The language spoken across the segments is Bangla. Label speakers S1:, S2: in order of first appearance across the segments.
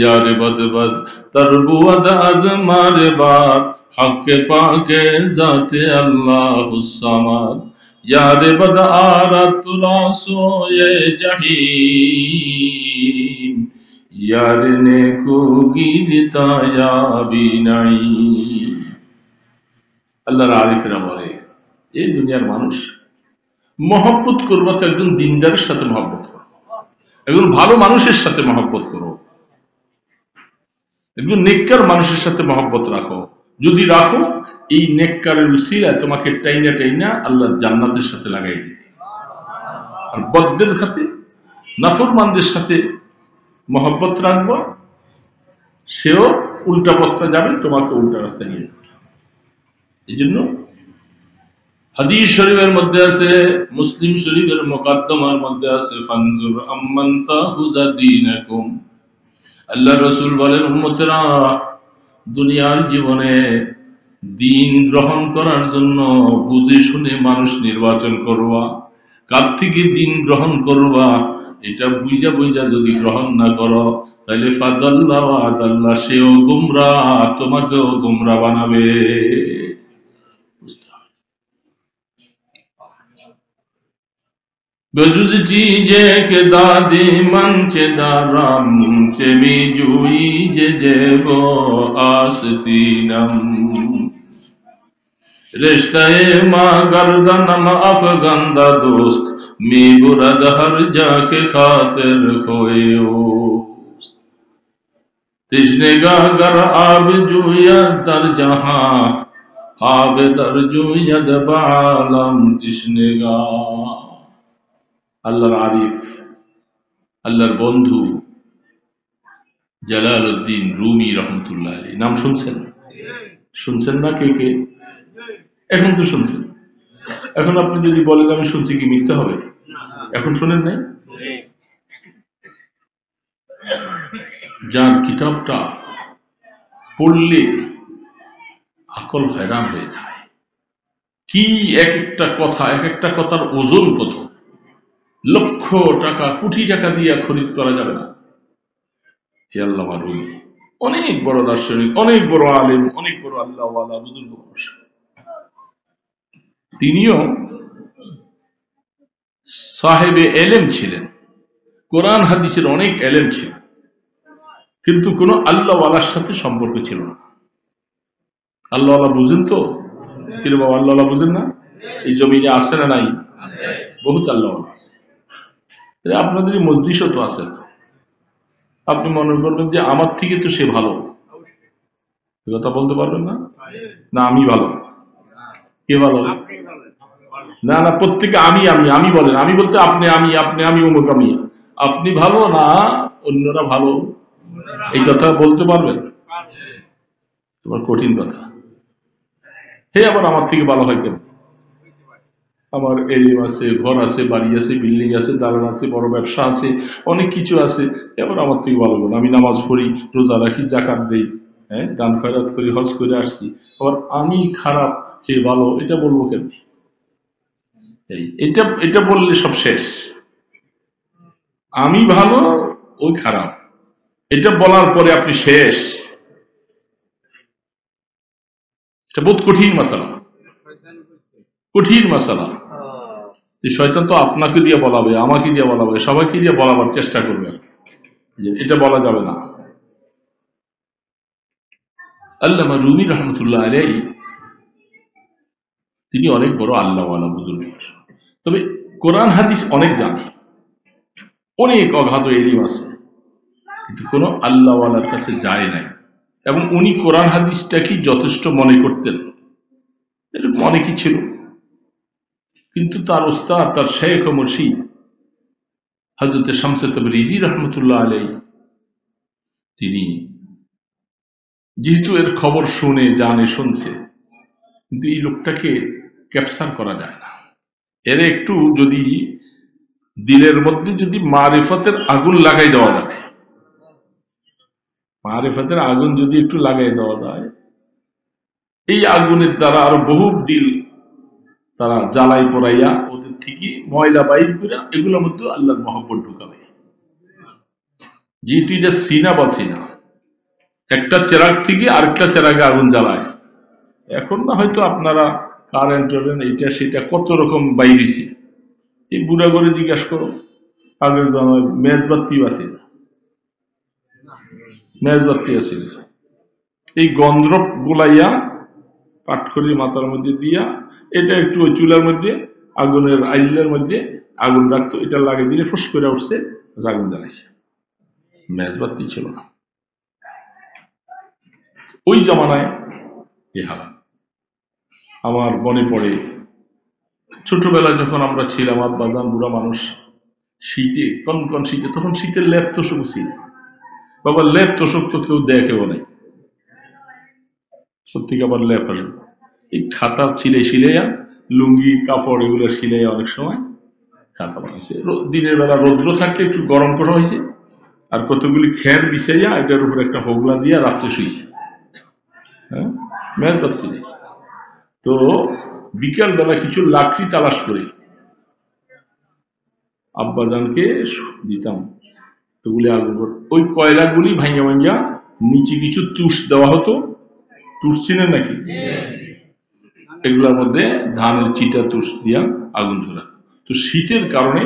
S1: यार बदबद तरबुअद अज़मार बात हक पाके जाते अल्लाह समाद यार बद आरतुला सोए जहीम यार ने को गिरता या बिनाई আল্লাহর আরিফেরা বলে এই দুনিয়ার মানুষ মহব্বত করবো তো একজন দিনদারের সাথে মহব্বত করো, একজন ভালো মানুষের সাথে মহব্বত করো, একজন নেককার মানুষের সাথে মহব্বত রাখো। যদি রাখো, এই নেককারের উসিলায় তোমাকে টাইনা টাইনা আল্লাহর জান্নাতের সাথে লাগাই দিবে। আর বদদের সাথে, নাফরমানদের সাথে মহব্বত রাখবো, সেও উল্টা পথে যাবে, তোমাকে উল্টা রাস্তা নিয়ে যাবে। এই জন্য হাদিস শরীফের মধ্যে আছে, মুসলিম শরীফের মুকাদ্দমার মধ্যে আছে, ফানজুর আম্মান তাহুযা দীনাকুম। আল্লাহ রাসূল বলেন, উম্মতেরা, দুনিয়ার জীবনে দিন গ্রহণ করার জন্য বুঝে শুনে মানুষ নির্বাচন করবা। কার থেকে দিন গ্রহণ করবা এটা বুঝা বুঝা যদি গ্রহণ না করো, তাহলে ফাদাল্লাহ ওয়া আদাল্লাহ, সেও গুমরাহ, তোমাকেও গুমরাহ বানাবে। बजुज चीजे के दादी मंचे दाराम चेमी जुई जे जेबो आस्तीनम रिश्ते मा गर्दनम अफगंदा दोस्त मी बुरद हर जाके खातिर खोयो तिश्नेगा गर आब जुया दर जहां आब दर जुया दबालम तिश्नेगा। আল্লাহর আরিফ, আল্লাহর বন্ধু জালালউদ্দিন রুমি রহমতুল্লাহ আলাইহি নাম শুনছেন? শুনছেন না কে কে? এখন তো শুনছেন। এখন আপনি যদি বলেন আমি শুনছি, কি মিথ্যা হবে? এখন শুনেন নাই? যার কিতাবটা পড়লে আকল হয়রান হয়ে যায়, কি এক একটা কথা, এক একটা কথার ওজন কত, লক্ষ টাকা কোটি টাকা দিয়ে খরিদ করা যাবে না। হে আল্লামা রুমি অনেক বড় দার্শনিক, অনেক বড় আলেম, অনেক বড় আল্লাহওয়ালা বুজুর্গ মানুষ। তিনিও সাহেবে এলেম ছিলেন, কোরআন হাদিসের অনেক এলেম ছিল, কিন্তু কোন আল্লাহওয়ালার সাথে সম্পর্ক ছিল না। আল্লাহওয়ালা বুঝেন তো? কিন্তু বাবা আল্লাহওয়ালা বুঝেন না? এই জমিনে আছে না নাই? বহুত আল্লাহওয়ালা আছে। আপনাদের মজলিসও তো আছে। আপনি মনে করবেন যে আমার থেকে তো সে ভালো, কথা বলতে পারবেন না? না আমি ভালো? কে ভালো? না না, প্রত্যেকে আমি আমি আমি বলেন। আমি বলতে আপনি, আমি আপনি, আমি অমুক, আমি। আপনি ভালো না অন্যরা ভালো, এই কথা বলতে পারবেন? তোমার কঠিন কথা। হে আবার আমার থেকে ভালো হয় কেন? আমার এলিম আছে, ঘর আছে, বাড়ি আছে, বিল্ডিং আছে, দালান আছে, বড় ব্যবসা আছে, অনেক কিছু আছে, এবার আমার থেকে ভালো বলো। আমি নামাজ পড়ি, রোজা রাখি, জাকাত দেই, হ্যাঁ, দান খয়রাত করি, হজ করে আসছি, আবার আমি খারাপ হে ভালো, এটা বলবো কেন? এটা এটা বললে সব শেষ। আমি ভালো, ওই খারাপ, এটা বলার পরে আপনি শেষ। এটা বহুত কঠিন মাসালা, কঠিন মাসালা। শয়তান তো আপনাকে দিয়ে বলাবে, আমাকে দিয়ে বলাবে, সবাইকে দিয়ে বলাবার চেষ্টা করবে, এটা বলা যাবে না। আল্লামা রুমি রহমতুল্লাহ আলাইহি তিনি অনেক বড় আল্লাহওয়ালা বুজুর্গ, তবে কোরআন হাদিস অনেক জানে, অনেক অগাধ এলিম আছে, কিন্তু কোন আল্লাহওয়ালার কাছে যায় নাই। এবং উনি কোরআন হাদিসটাকে যথেষ্ট মনে করতেন, এরকম অনেকই ছিল, কিন্তু তার ওস্তাদ, তার শেখ ও মুর্শিদ হযরত শামসে তাবরিজি রহমতুল্লাহ আলাইহি, তিনি যেহেতু এর খবর শুনে জানে, শুনছে, কিন্তু এই লোকটাকে ক্যাপচার করা যায় না। এর একটু যদি দিলের মধ্যে যদি মারিফতের আগুন লাগাই দেওয়া যায়, মারিফতের আগুন যদি একটু লাগাই দেওয়া যায়, এই আগুনের দ্বারা আরো বহু দিল তারা জ্বালাই পড়াইয়া ওদের থেকে ময়লা বাইর করে এগুলোর মধ্যে আল্লাহর মহব্বত ঢুকাবে। যেহেতু এটা সিনা বা সিনা, একটা চেরাগ থেকে আরেকটা চেরাগে আগুন জ্বালায়। এখন না হয়তো আপনারা কারেন্ট এইটা সেটা কত রকম বাইরেছে, এই বুড়া করে জিজ্ঞাসা করো, আগের জমায় মেজবাতিও আছে না, মেজবাতি আছে না। এই গন্ধরব গোলাইয়া পাটখড়ি মাথার মধ্যে দিয়া এটা একটু ওই চুলার মধ্যে আগুনের আইলের মধ্যে আগুন রাখতো, এটা লাগিয়ে দিলে ফুস করে উঠছে, আগুন জ্বালাইছে। মেজবাতি ছিল না ওই জমানায়। এই হালাত আমার মনে পড়ে, ছোটবেলায় যখন আমরা ছিলাম, আব্বাজান বুড়া মানুষ, শীতে কনকন শীতে, তখন শীতের লেপ তোষক ছিল। বাবা লেপ তোষক তো কেউ দেখেও নাই, সত্যিকে আবার লেপ আসবে। এই খাতা ছিলে সিলাইয়া, লুঙ্গি কাপড় এগুলো সিলাইয়া অনেক সময় খাতা বানাইছে। দিনের বেলা রৌদ্র থাকলে একটু গরম করা হয়েছে, আর কতগুলি খের বিছাইয়া এটার উপর একটা হোগলা দিয়া রাত্রে শুইছে। হ্যাঁ, মেজবাতি নেই তো। বিকেল বেলা কিছু লাকড়ি তালাশ করে আব্বাজানকে দিতাম, ওগুলি আগুন, ওই কয়লাগুলি ভাঙ্গা ভাঙ্গা নিচে কিছু তুষ দেওয়া হতো। তুষ চিনেন নাকি? এগুলোর মধ্যে ধানের চিটা তুষ দিয়া আগুন ধরা। তো শীতের কারণে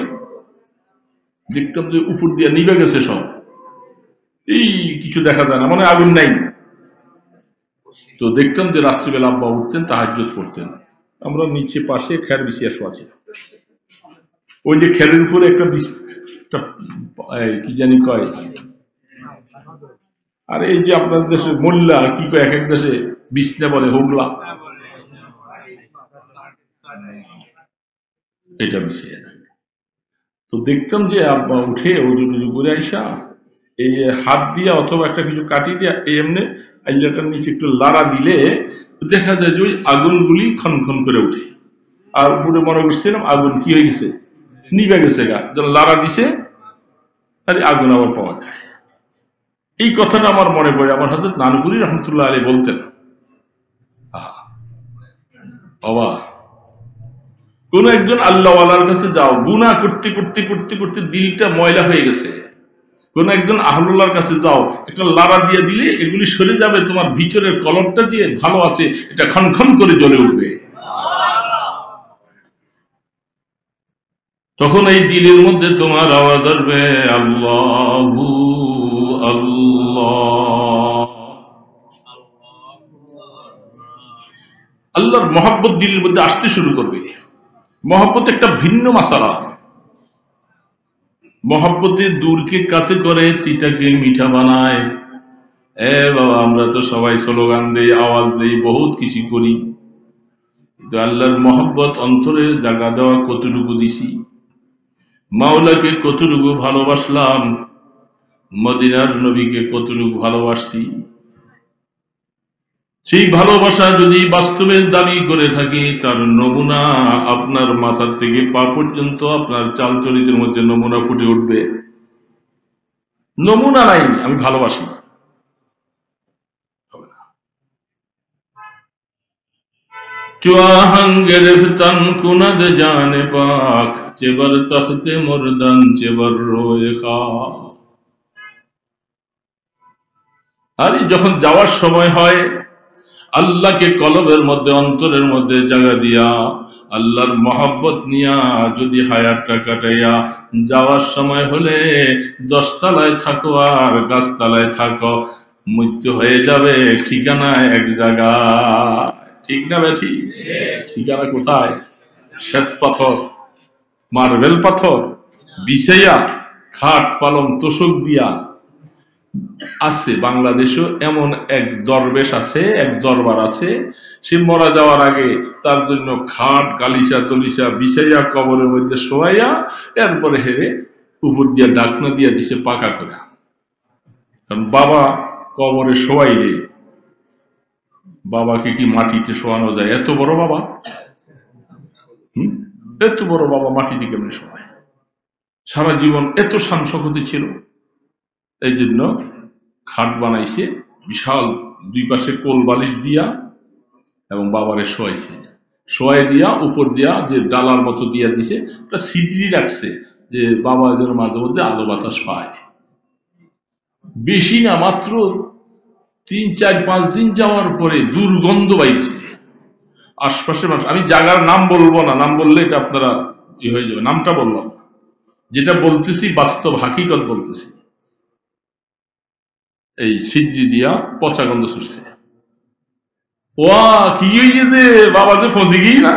S1: দেখতাম যে উপর দিয়া নিভে গেছে সব, এই কিছু দেখা যায় না, মানে আগুন নাই। তো দেখতাম যে রাত্রিবেলা আব্বা উঠতেন, তাহাজ্জুদ করতেন, আমরা নিচে পাশে খের বিছিয়ে শোয়া ছিল। ওই যে খেরের উপরে একটা কি জানি কয়, আর এই যে আপনার দেশে মোল্লা কি কয়, এক এক দেশে বিছনা বলে, হোগলা, এটা বিছিয়ে থাকে। তো দেখতাম যে আব্বা উঠে উজু টুজু করে আইসা এই হাত দিয়া অথবা একটা কিছু কাটি দিয়া এমনি আইলাটার নিচে একটু লাড়া দিলে দেখা যায় যে ওই আগুনগুলি ক্ষণ করে উঠে। আর উপরে মনে করছিলাম আগুন কি হয়ে গেছে, নিভে গেছে গা, যখন লাড়া দিছে তাহলে আগুন আবার পাওয়া যায়। এই কথাটা আমার মনে পড়ে, আমার হযরত নানপুরি রহমতুল্লাহ আলাইহি বলতেন, বাবা কোন একজন আল্লাহওয়ালার কাছে যাও, গুনাহ করতে করতে করতে করতে দিলটা ময়লা হয়ে গেছে, কোন একজন আহলুল্লাহর কাছে যাও, একটা লাড়া দিয়ে দিলে এগুলি সরে যাবে, তোমার ভিতরের কলমটা যে ভালো আছে এটা ক্ষণ করে জ্বলে উঠবে। তখন এই দিলের মধ্যে তোমার আওয়াজ আসবে, আল্লাহু আল্লাহ। আল্লাহর মহব্বত দিলের মধ্যে আসতে শুরু করবে। মহব্বত একটা ভিন্ন মাসালা। মহব্বতে দূরকে কাছে করে, তিতাকে মিঠা বানায়। বাবা আমরা তো সবাই স্লোগান দেই, আওয়াজ দেই, বহুত কিছু করি, কিন্তু আল্লাহর মহব্বত অন্তরে জায়গা দেওয়া কতটুকু দিছি, মাওলাকে কতটুকু ভালোবাসলাম, মদিনার নবীকে কতটুকু ভালোবাসছি, সেই ভালোবাসা যদি বাস্তবের দাবি করে থাকি, তার নমুনা আপনার মাথার থেকে পা পর্যন্ত আপনার চালচরিতের মধ্যে নমুনা ফুটে উঠবে। নমুনা নাই, আমি ভালোবাসি না। চুয়াহাং গেরেফতান কুনাদ জানে পাক, চেবার তখতে মরদান চেবার রোয়ে খা। আরে যখন যাওয়ার সময় হয়, আল্লাহকে কলবের মধ্যে অন্তরের মধ্যে জায়গা দিয়া, আল্লাহর মহব্বত নিয়া যদি হায়াতটা কাটাইয়া যাওয়ার সময় হলে 10 তলায় থাকো আর গাছতলায় থাকো, মৃত্যু হয়ে যাবে ঠিকানা এক জায়গায়। ঠিক না বেঠি? ঠিকানা কোথায়? শ্বেত পাথর, মার্বেল পাথর বিছাইয়া, খাট পালং তোষক দিয়া আছে। বাংলাদেশেও এমন এক দরবেশ আছে, এক দরবার আছে, সে মারা যাওয়ার আগে তার জন্য খাট গালিচা তলিচা বিছাইয়া কবরের মধ্যে শোয়াইয়া, এরপরে হেরে উপর দিয়া ডাকনা দিয়া দিছে পাকা করে। কারণ বাবা কবরে শোয়াইলে, বাবাকে কি মাটিতে শোয়ানো যায়? এত বড় বাবা, এত বড় বাবা মাটিতে কেমনি শোয়ায়? সারা জীবন এত শান শকতি ছিল, এই জন্য খাট বানাইছে বিশাল, দুই পাশে কোল বালিশ দিয়া, এবং বাবারে শোয়াইছে, শোয়াই দিয়া উপর দিয়া যে ডালার মতো দিয়া দিছে, সিদ্রি রাখছে যে বাবা যেন মাঝে মধ্যে আলো বাতাস পায়। বেশি না, মাত্র 3, 4, 5 দিন যাওয়ার পরে দুর্গন্ধ বাইছে। আশপাশের মানুষ, আমি জায়গার নাম বলবো না, নাম বললে এটা আপনারা হয়ে যাবে, নামটা বললাম। যেটা বলতেছি বাস্তব হাকিকত বলতেছি। এই সিদ্রি দিয়া পচা গন্ধ ছুটছে। ওয়া কি হয়েছে বাবা, যে ফসে গিয়ে না।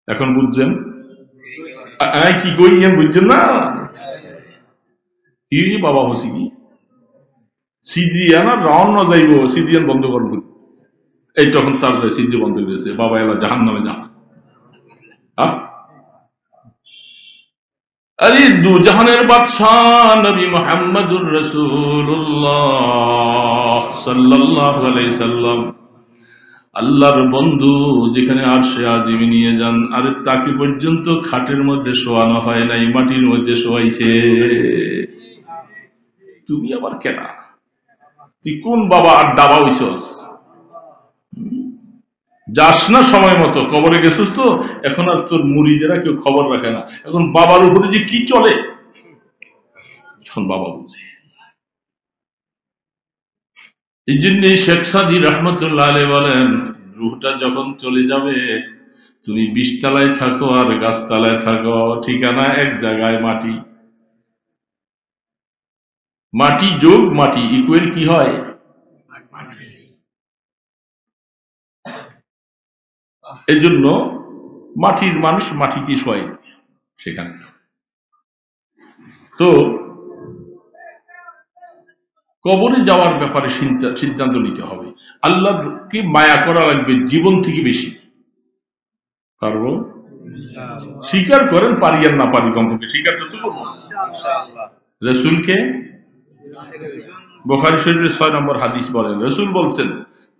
S1: এখন বুঝছেন কি কইয়েন, বুঝছেন না কি বাবা ফসি কি সিদ্রিয়ান আর রওনা যাইব, সিদ্রিয়ান বন্ধ করব। এই তখন তার সিদ্রি বন্ধ করেছে, বাবা এলা জাহান নামে যা। আরে দুজাহানের বাদশাহ নবী মুহাম্মদুর রাসূলুল্লাহ সাল্লাল্লাহু আলাইহি সাল্লাম, আল্লাহর বন্ধু যেখানে আরশে আজিমে নিয়ে যান, আরে তাকে পর্যন্ত খাটের মধ্যে শোয়ানো হয় নাই, মাটির মধ্যে শোয়াইছে। তুমি আবার কেনা, তুই কোন বাবা আর ডাবা হইছস? যাস না সময় মতো, কবরে গেছিস তো, এখন আর তোর মুরিদেরা কেউ খবর রাখে না। এখন বাবার উপরে যে কি চলে, এখন বাবা বুঝে। এই জন্য শেখ সাদি রহমতুল্লাহ আলাইহি বলেন, রুহটা যখন চলে যাবে, তুমি 20 তলায় থাকো আর গাছতলায় থাকো, ঠিকানা এক জায়গায়, মাটি। মাটি যোগ মাটি ইকুয়াল কি হয়? এই জন্য মাটির মানুষ মাটিতে শোয় সেখানে। তো কবরে যাওয়ার ব্যাপারে সিদ্ধান্ত নিতে হবে। আল্লাহকে মায়া করা লাগবে জীবন থেকে বেশি। পারবো? স্বীকার করেন, পারি আর না পারি, কমপক্ষে স্বীকার করতে করবো। রসুলকে বুখারী শরীফের 6 নম্বর হাদিস বলেন, রসুল বলছেন,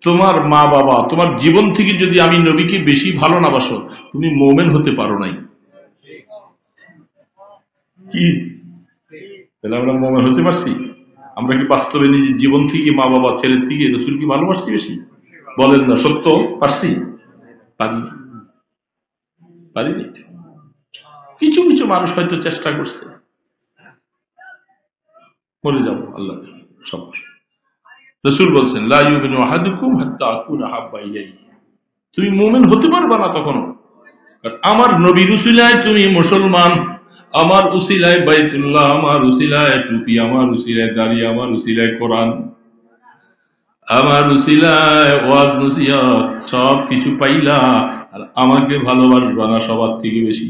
S1: তোমার মা বাবা, তোমার জীবন থেকে যদি আমি নবীকে বেশি ভালো না বাসো, তুমি মোমেন হতে পারো নাই। কি তাহলে আমরা মোমেন হতে পারছি? আমরা কি বাস্তবে নিজের জীবন থেকে, মা বাবা, ছেলের থেকে রসুল কি ভালোবাসছি বেশি? বলেন না, সত্য পারছি? পারি পারিনি। কিছু কিছু মানুষ হয়তো চেষ্টা করছে, মরে যাবো আল্লাহ সব। রসুল বলছেন, লা ইউমিনু আহাদুকুম হাত্তা আকুনা হাব্বা ইলাইহি, তুমি মুমিন হতে পারবা না তখনো, আমার নবীর উসিলায় তুমি মুসলমান, আমার উসিলায় বাইতুল্লাহ, আমার উসিলায় টুপি, আমার উসিলায় দাড়ি, আমার উসিলায় কোরআন, আমার উসিলায় ওয়াজ নসিহত, সব কিছু পাইলা, আর আমাকে ভালোবাসবা না সবার থেকে বেশি।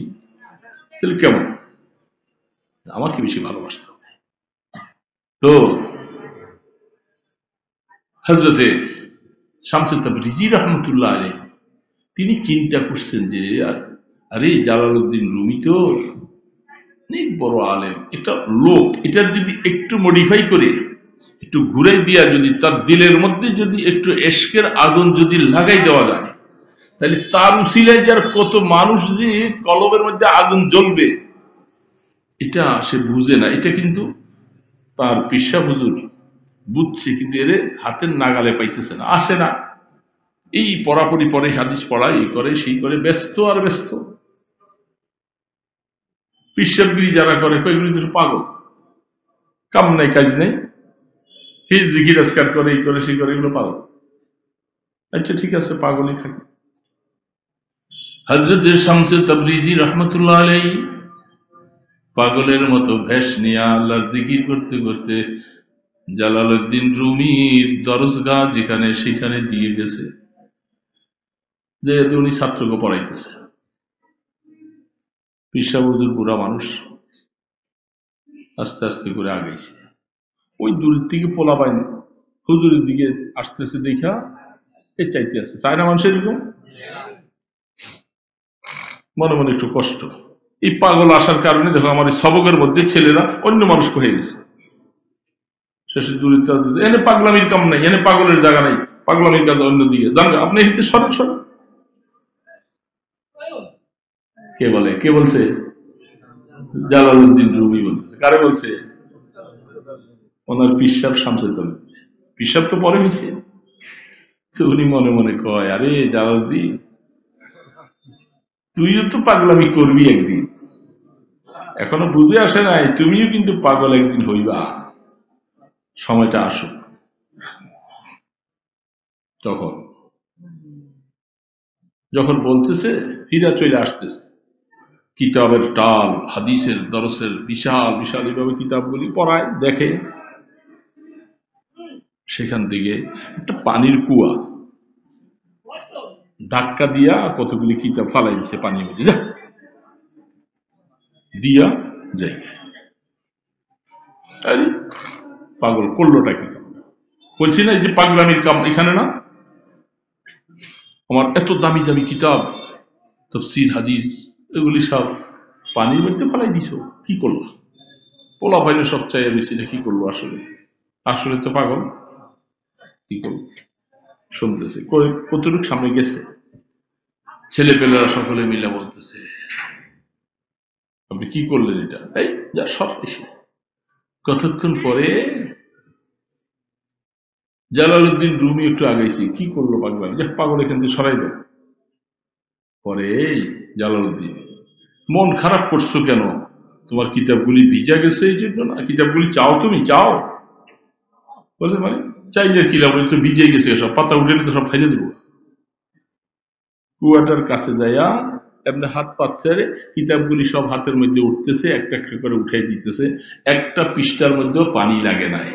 S1: তাহলে কেমন? আমাকে বেশি ভালোবাসতে হবে। তো হযরতে শামসুত তাবরিজি রহমতুল্লাহ আলাইহি তিনি চিন্তা করছেন যে, আরে জালালউদ্দিন রুমি তো অনেক বড় আলেম, এটা লোক, এটার যদি একটু মডিফাই করে, একটু ঘুরাই দিয়া, যদি তার দিলের মধ্যে যদি একটু এশকের আগুন যদি লাগাই দেওয়া যায়, তাহলে তার উসিলায় যার কত মানুষ যে কলবের মধ্যে আগুন জ্বলবে, এটা সে বুঝে না। এটা কিন্তু তার পিসা হুজুর বুঝছে, কিন্তু এর হাতের নাগালে পাইতেছে না, আসে না। এই পড়াপড়ি পরে, হাদিস পড়া, এই করে সেই করে, ব্যস্ত আর ব্যস্ত। পিসাবগিরি যারা করে, কয়েকগুলি তো পাগল, কাম নাই কাজ নেই, জিকির আজকার করে, এই করে সেই করে, এগুলো পাগল। আচ্ছা ঠিক আছে, পাগলই থাকে। হযরত শামসুত তাবরিজি রহমতুল্লাহ আলাইহি পাগলের মতো ভেষ নিয়ে আল্লাহর জিকির করতে করতে জালালউদ্দিন রুমির দরজগাহ যেখানে, সেখানে দিয়ে গেছে, যে উনি ছাত্রকে পড়াইতেছে। পিসা হুজুর বুড়া মানুষ, আস্তে আস্তে করে আগাইছে। ওই দূরের থেকে পোলা পাইনি হুজুরের দিকে আসতেছে, দেখা এই চাইতে আছে, চায় না মানুষের এরকম, মনে মনে একটু কষ্ট। এই পাগল আসার কারণে দেখো আমার এই সবকের মধ্যে ছেলেরা অন্য মানুষ হয়ে গেছে। শেষে দূরে এনে পাগলামির কাম নাই, এনে পাগলের জায়গা নাই, পাগলামির কাজ অন্যদিকে জান, আপনি এতে সরেন সরেন। কে বলে? কে বলছে? জালালউদ্দিন রুমি বলছে। কারে বলছে? ওনার পিসাব শামসুত। পিসাব তো পরে হয়েছে। তো উনি মনে মনে কয়, আরে জালালউদ্দিন, তুইও তো পাগলামি করবি একদিন, এখনো বুঝে আসে নাই, তুমিও কিন্তু পাগল একদিন হইবা, সময়টা আসুক। তখন যখন বলতেছে হীরা চলে আসতেছে, কিতাবের টাল, হাদিসের দরসের বিশাল বিশাল এইভাবে কিতাবগুলি পড়ায়, দেখে সেখান থেকে একটা পানির কুয়া, ধাক্কা দিয়া কতগুলি কিতাব ফালাই দিচ্ছে পানির মধ্যে, দিয়া যাই। পাগল করলোটা কি? বলছি না যে পাগলামির কাম এখানে না। আমার এত দামি দামি কিতাব, তাফসীর হাদিস, এগুলি সব পানির মধ্যে ফেলাই দিছ, কি করলো? পোলা ভাইলে সব চাইয়া বেশি না, কি করলো? আসলে আসলে তো পাগল, কি করলো? শুনতেছে, কতটুক সামনে গেছে, ছেলে পেলেরা সকলে মিলে বলতেছে আপনি কি করলেন এটা, এই যা সব এসে। কতক্ষণ পরে জালালউদ্দিন রুমি একটু আগাইছি, কি করলো পাগল, যা পাগল এখান থেকে সরাই দেয়। পরে জালালউদ্দিন, মন খারাপ করছো কেন? তোমার কিতাবগুলি ভিজা গেছে এই জন্য না? কিতাবগুলি চাও, তুমি চাও? বলে মানে চাইলে কি লাভ, তো ভিজে গেছে, সব পাতা উঠে তো সব ফেলে দেবো। কুয়াটার কাছে যাইয়া এমনি হাত পাচ্ছে, কিতাবগুলি সব হাতের মধ্যে উঠতেছে, একটা একটা করে উঠাই দিতেছে, একটা পৃষ্ঠার মধ্যেও পানি লাগে নাই,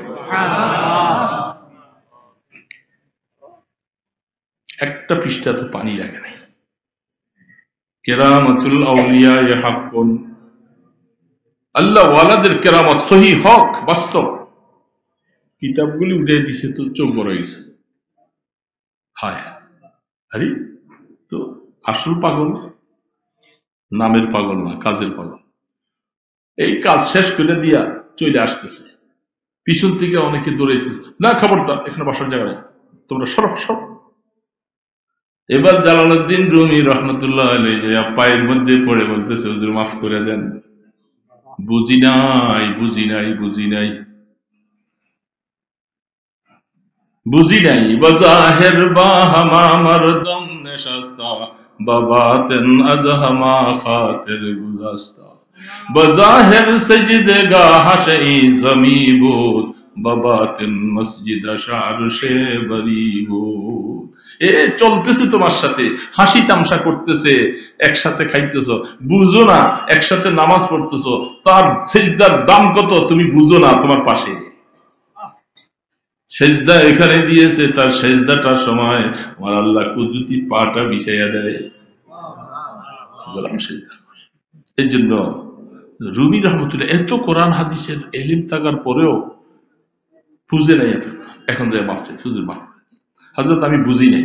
S1: একটা পৃষ্ঠা তো পানি লাগে নাই। কেরামাতুল আউলিয়া হাক্কুন, আল্লাহ ওয়ালাদের কেরামত সহি, হক, বাস্তব। কিতাবগুলি উঠে দিছে তো চোখ বড় গেছে, হায় আরে, তো আসল পাগল নামের পাগল না, কাজের পাগল। এই কাজ শেষ করে দিয়া চলে আসতেছে, পিছন থেকে অনেকে দৌড়েছে, না খবরদার, এখানে বসার জায়গা নেই, তোমরা সরব সব। এবার জালালউদ্দিন রুমি রহমতুল্লাহ আলাইহি পায়ের মধ্যে পড়ে বলতেছে, হুজুর মাফ করে দেন, বুঝি নাই বুঝি নাই বুঝি নাই বুঝি নাই, বজাহের বাহামা মরদম নেশাস্তা, বাবাতেন আজহামা খাতের গুজাস্তা, বজাহের সজদেগা হাশই জমি বুদ, বাবাতেন মসজিদ শার সে বরি বুদ। এ চলতেছে তোমার সাথে, হাসি তামসা করতেছে, একসাথে খাইতেছ, বুঝো না, একসাথে নামাজ পড়তেছ, তার সেজদার দাম কত তুমি বুঝো না। তোমার পাশে সেজদা এখানে দিয়েছে, তার সেজদাটার সময় আমার আল্লাহ কুদরতি পাটা বিছাইয়া দেয়, সেজদা। এর জন্য রুমি রহমতুল্লাহ এত কোরআন হাদিসের এলিম থাকার পরেও বুঝে নাই, এত এখন যায় মাপছে, হুজুর মাপ, হযরত আমি বুঝি নাই।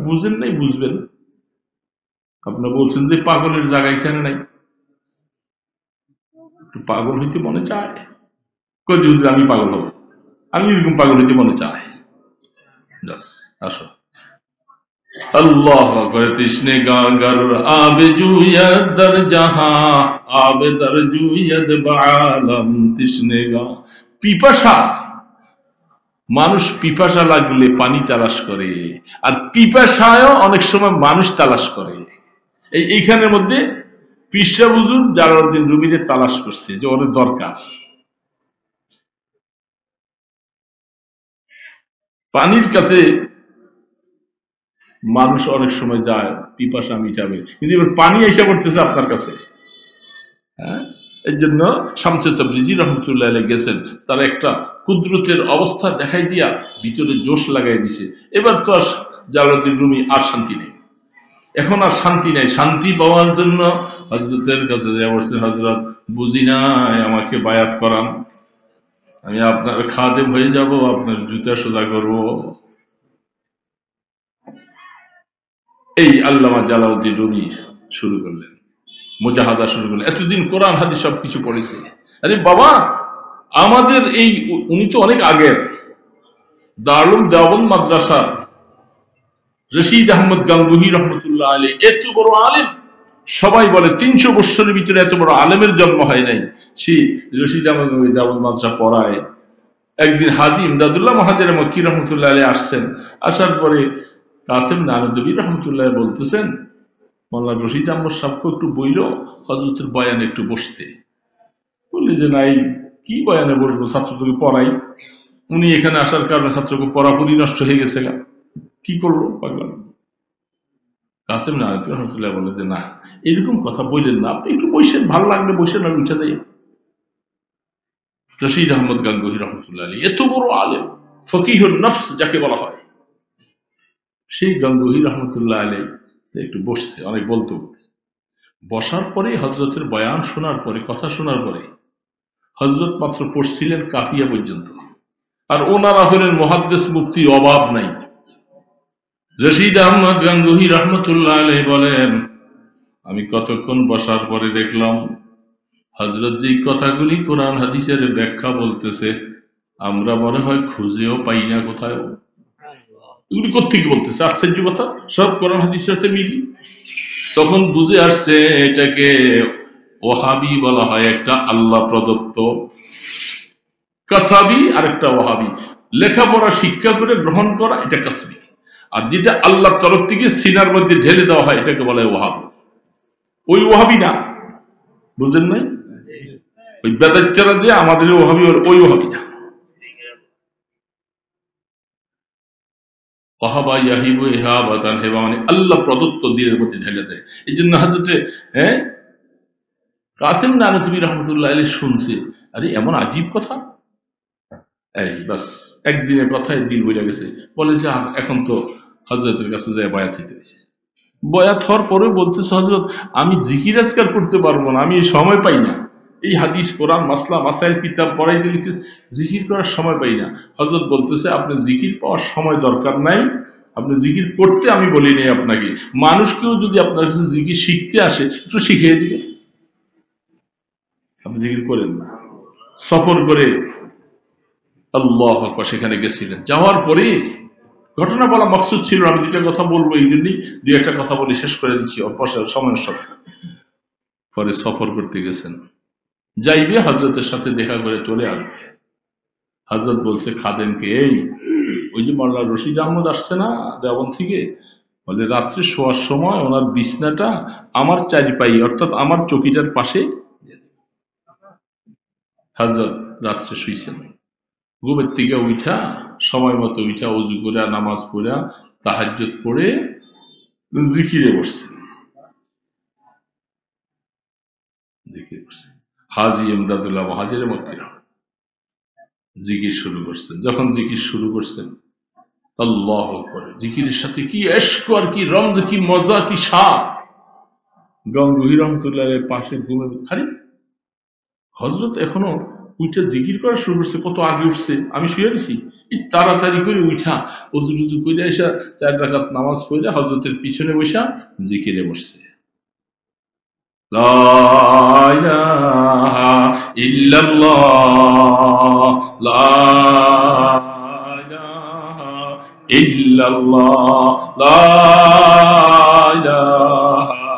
S1: বুঝেন নাই, বুঝবেন। আপনারা বলছেন যে পাগলের জায়গা এখানে নাই, একটু পাগল হইতে মনে চায়, কই হুজুর আমি পাগল হব, আমি এরকম পাগল হইতে মনে চায়, আসো अल्लाह कर तिश्ने गागर आबे जुयद दर जहां आबे दर जुयद बालम तिश्ने गा। পিপাসা, মানুষ পিপাসা লাগলে পানি তালাশ করে, আর পিপাসায়ও অনেক সময় মানুষ তালাশ করে। এইখানের মধ্যে পিসা হুজুর জালালউদ্দিন রুমিকে তালাশ করছে যে ওর দরকার পানির কাছে। মানুষ অনেক সময় যায় পিপাসা মিটাবে, কিন্তু এবার পানি এসে পড়তেছে আপনার কাছে। হ্যাঁ, এর জন্য শামসে তাবরিজি রহমতুল্লাহ আলাইহি গেছেন, তার একটা কুদরতের অবস্থা দেখাই দিয়া ভিতরে জোশ লাগাই দিছে। এবার তো আর জালালউদ্দিন রুমি আর শান্তি নেই, এখন আর শান্তি নেই। শান্তি পাওয়ার জন্য হযরতের কাছে যা বলছেন, হযরত বুঝি নাই, আমাকে বায়াত করান, আমি আপনার খাদেম হয়ে যাব, আপনার জুতা সোজা করবো। এই আল্লামা জালালউদ্দিন রুমি শুরু করলেন, মুজাহাদা শুরু করলেন। এতদিন কোরআন হাদিস সবকিছু পড়েছে। আরে বাবা, আমাদের এই উনি তো অনেক আগের দারুল দেওবন্দ মাদ্রাসা রশিদ আহমদ গাঙ্গুহি রহমতুল্লাহ আলাইহি এত বড় আলেম, সবাই বলে 300 বছরের ভিতরে এত বড় আলেমের জন্ম হয় নাই। সেই রশিদ আহমদ গাঙ্গুহি দেওবন্দ মাদ্রাসা পড়ায়। একদিন হাজী ইমদাদুল্লাহ মাহাদের মক্কি রহমতুল্লাহ আলাইহি আসছেন, আসার পরে কাসেম নানদবী রহমতুল্লাহ বলতেছেন মোল্লা রশিদ আহমদ সাহেবকে একটু বইল হযরতের বয়ানে একটু বসতে, বললি যে নাই কি বয়ানে বসবো, ছাত্রকে পড়াই। উনি এখানে আসার কারণে ছাত্রকে পড়াপুরি নষ্ট হয়ে গেছে, কি করবো পাগলাম। কাসেম নানভী রহমতুল্লাহ বলে যে না, এরকম কথা বললেন না, আপনি একটু বসেন, ভালো লাগলে বসেন আর উঠে যাই। রশিদ আহমদ গাঙ্গুহি রহমতুল্লাহ আলী এত বড় আলেম, ফকিহুন নফস যাকে বলা হয়, সেই গাঙ্গুহি রহমতুল্লাহ আলী একটু বসছে, অনেক বলতে বলতে বসার পরে হযরতের বয়ান শোনার পরে, কথা শোনার পরে হযরত মাত্র পড়ছিলেন কাফিয়া পর্যন্ত, আর ওনারা হলেন মুহাদ্দিস মুফতি, অভাব নাই। রশিদ আহমদ গাঙ্গুহি রহমতুল্লাহ আলাইহি বলেন, আমি কতক্ষণ বসার পরে দেখলাম হযরত যে কথাগুলি কোরআন হাদিসের ব্যাখ্যা বলতেছে, আমরা মনে হয় খুঁজেও পাই না কোথায়। এগুলি কোত্থেকে বলতেছে, আশ্চর্য কথা, সব কোরআন হাদিসের সাথে মিলি। তখন বুঝে আসছে এটাকে ওহাবি বলা হয়, একটা আল্লাহ প্রদত্ত, কাসাবি আর একটা ওহাবি। লেখাপড়া শিক্ষা করে গ্রহণ করা এটা কাসবি, আর যেটা আল্লাহর তরফ থেকে সিনার মধ্যে ঢেলে দেওয়া হয় এটাকে বলা হয় ওহাব। ওই ওহাবি না, বুঝলেন নাই? ওই বেদাচ্চারা যে আমাদের ওহাবি, ওই ওহাবি না। ওহাবা ইয়াহিবু ইহাবাতান, হেবা মানে আল্লাহ প্রদত্ত দিনের মধ্যে ঢেলে দেয়। এই জন্য হযরতে কাসেম নানভী রহমতুল্লাহ আলাইহি শুনছে, আরে এমন আজীব কথা, এই বাস একদিনের কথায় দিল বইলা গেছে। বলে যে এখন তো হযরতের কাছে যায় বয়াত হইতে হয়েছে। বয়াত হওয়ার পরে বলতেছে, হযরত আমি জিকির আজকার করতে পারবো না, আমি সময় পাই না, এই হাদিস কোরআন মাসলা মাসাইল কিতাব পড়াইতে লিখতে জিকির করার সময় পাই না। হযরত বলতেছে, আপনি জিকির পাওয়ার সময় দরকার নাই, আপনি জিকির করতে আমি বলি নাই আপনাকে, মানুষকেও যদি আপনার কাছে জিকির শিখতে আসে একটু শিখিয়ে দিবে, আপনি জিকির করেন না। সফর করে আল্লাহু আকবার সেখানে গেছিলেন, যাওয়ার পরে ঘটনা বলা মকসুদ ছিল, আমি দুইটা কথা বলবো, এই জন্যই দুই একটা কথা বলে শেষ করে দিচ্ছি, অল্পসার সময়ের সাথে। পরে সফর করতে গেছেন, যাইবে হযরতের সাথে দেখা করে চলে আসবে। হযরত বলছে খাদেমকে, এই ওই যে মোল্লা রশিদ আহমদ আসছে না দেওবন্দ থেকে, বলে রাত্রে শোয়ার সময় ওনার বিছনাটা আমার চারিপাই অর্থাৎ আমার চকিটার পাশে। হযরত রাত্রে শুইছেন, ঘুমের থেকে উঠা সময় মতো উঠা ওযু করে নামাজ পড়া তাহাজ্জুদ পড়ে জিকিরে বসছেন। হাজী ইমদাদুল্লাহ মুহাজির মক্কি জিকির শুরু করছেন। যখন জিকির শুরু করছেন, আল্লাহু আকবার, জিকিরের সাথে কি ইশক আর কি রমজ, কি মজা, কি স্বাদ। গাঙ্গুহি রহমতুল্লাহ পাশে ঘুমে খালি হযরত এখনো উঠে জিকির করা শুরু করছে, কত আগে উঠছে, আমি শুয়ে দিছি, এই তাড়াতাড়ি করে উঠা ওযু টুযু করে এসে 4 রাকাত নামাজ পড়ে হযরতের পিছনে বসা জিকিরে বসছে। লা ইলাহা ইল্লাল্লাহ, লা ইলাহা ইল্লাল্লাহ, লা ইলাহা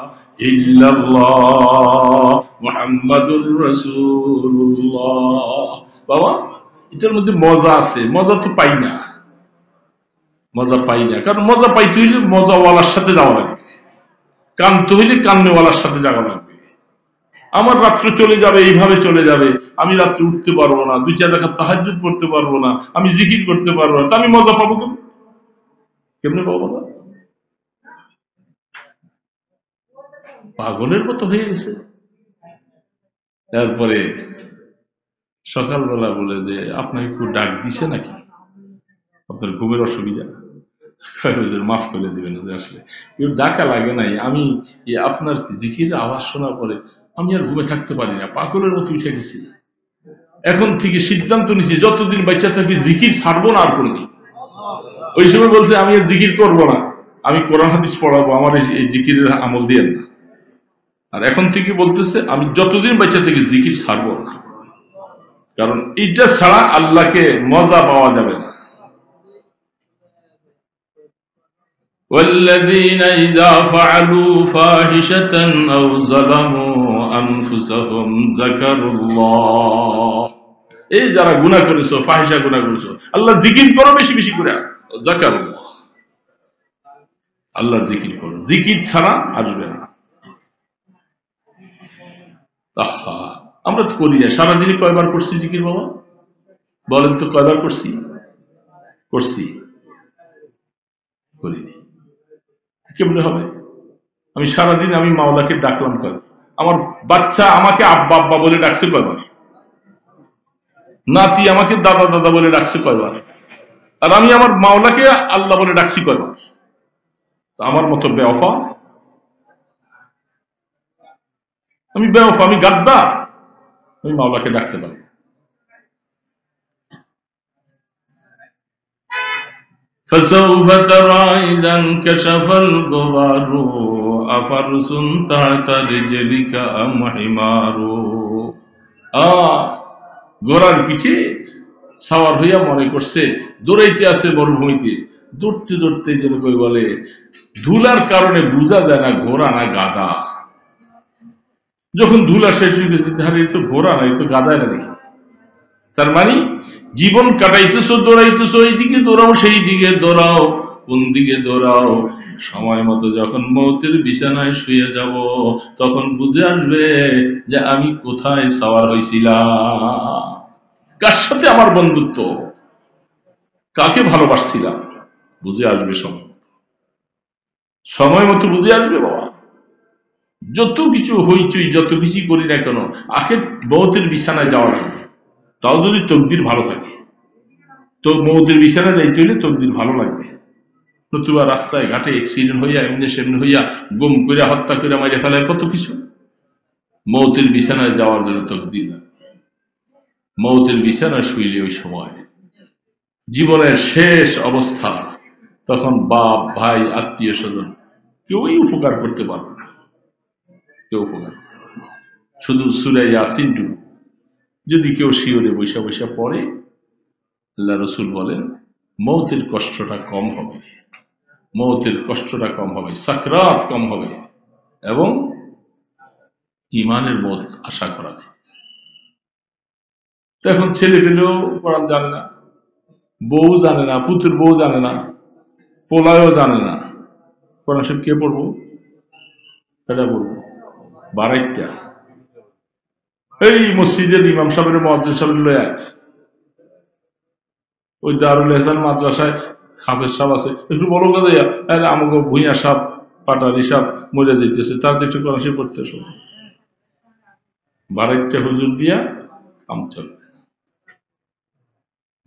S1: ইল্লাল্লাহ মুহাম্মাদুর রাসূলুল্লাহ। বাবা, এটার মধ্যে মজা আছে, মজা তো পাই না, মজা পাই না, কারণ মজা পাইতে হইলে মজাওয়ালার সাথে যাওয়া লাগবে, কানতে হইলে কান্নেওয়ালার সাথে যাওয়া লাগবে। আমার রাত্র চলে যাবে, এইভাবে চলে যাবে, আমি রাত্রে উঠতে পারবো না, 2-4 রাকাত তাহাজ্জুদ পড়তে পারবো না, আমি জিকির করতে পারবো না, তা আমি মজা পাবো কেমনে পাবো মজা? পাগলের মতো হয়ে গেছে। তারপরে সকালবেলা বলে যে আপনাকে একটু ডাক দিছে নাকি, আপনার ঘুমের অসুবিধা, মাফ করে দিবেন, আসলে কেউ ডাকা লাগে নাই, আমি আপনার জিকির আওয়াজ শোনার পরে আমি আর ঘুমে থাকতে পারি না, পাগলের মতো উঠে গেছি। এখন থেকে সিদ্ধান্ত নিছি যতদিন বাচ্চা থাকি জিকির ছাড়বো না আর কোনদিন। ওই সময় বলছে আমি আর জিকির করবো না, আমি কোরআন হাদিস পড়াবো, আমার এই জিকিরের আমল দিয়ে না। আর এখন থেকে বলতেছে আমি যতদিন বাচ্চা থেকে জিকির ছাড়বো না, কারণ এইটা ছাড়া আল্লাহকে মজা পাওয়া যাবে না। والذين إذا فعلوا فاحشة أو ظلموا أنفسهم ذكروا الله, এই যারা গুনাহ করেছো, ফাহিশা গুনাহ করেছো, আল্লাহ জিকির করো বেশি বেশি করে, যাকারুল্লাহ। আল্লাহর জিকির করো, জিকির ছাড়া আসবে না। আহা, আমরা তো করি না। সারাদিনে কয়বার করছি জিকির বাবা? বলেন তো, কয়বার করছি? করছি? করিনি। কেমনে হবে? আমি সারাদিন আমি মাওলাকে ডাকলাম কয়? আমার বাচ্চা আমাকে আব্বা আব্বা বলে ডাকছে কয়বার? নাতি আমাকে দাদা দাদা বলে ডাকছে কয়বার? আর আমি আমার মাওলাকে আল্লাহ বলে ডাকছি কয়বার? আমার মতো বেওফা? আমি বেওফা, আমি গাদ্দার, আমি মাওলাকে ডাকতে পারি। فسوف ترى إذا انكشف الغبار أفرس تحت رجلك أم حمار। ঘোড়ার পিছে সাওয়ার হইয়া মনে করছে দৌড়াইতে আছে মরুভূমিতে, দৌড়তে দৌড়তে যেন কই বলে ধুলার কারণে বোঝা যায় না ঘোড়া না গাদা। যখন ধুলা শেষ হয়ে গেছে, তাহলে তো ঘোড়া না, তো গাদায় না দেখি। তার মানে জীবন কাটাইতেছো, দৌড়াইতেছো, এইদিকে দৌড়াও সেই দিকে দৌড়াও, কোন দিকে দৌড়াও? সময় মতো যখন মৌতের বিছানায় শুয়ে যাব, তখন বুঝে আসবে যে আমি কোথায় সাওয়ার হয়েছিলাম, কার সাথে আমার বন্ধুত্ব, কাকে ভালোবাসছিলাম। বুঝে আসবে সময়, সময় মতো বুঝে আসবে বাবা। যত কিছু হইচই, যত কিছু করি না কেন, আখের মৌতের বিছানায় যাওয়া লাগবে। তাও যদি তকদির ভালো থাকে, তো মৌতের বিছানায় যাইতে হইলে তকদির ভালো লাগবে। নতুবা রাস্তায় ঘাটে অ্যাক্সিডেন্ট হইয়া এমনি সেমনি হইয়া গুম করে হত্যা করে মাইরে ফেলার কত কিছু। মৌতের বিছানায় যাওয়ার জন্য তকদির না। মৌতের বিছানায় শুইলে ওই সময় জীবনের শেষ অবস্থা, তখন বাপ ভাই আত্মীয় স্বজন কেউই উপকার করতে পারবে না, কেউ উপকার। শুধু সূরা ইয়াসিন যদি কেউ শিওরে বৈশা বৈশা পড়ে, আল্লাহ রসুল বলেন মৌতের কষ্টটা কম হবে, মৌতের কষ্টটা কম হবে, সাকরাত কম হবে, এবং ইমানের মত আশা করা যায়। এখন ছেলে পেলেও কোরআন জানে না, বউ জানে না, পুত্রের বউ জানে না, পোলায়ও জানে না, কোরআন শরীফ কে পড়বো? এটা বলবো বারাইটা এই মসজিদের ইমাম সাহেবের মুয়াজ্জিন সাহেবের লয়া, ওই দারুল এহসান মাদ্রাসায় হাফেজ সাহেব আছে, একটু বড় কথা আমাকে ভুইয়া সাহেব পাটারি সাহেব মরে যেতেছে, তাদের একটু কোরআন শরীফ পড়তে আসো। বারাইটা হুজুর দিয়া কাম চলবে।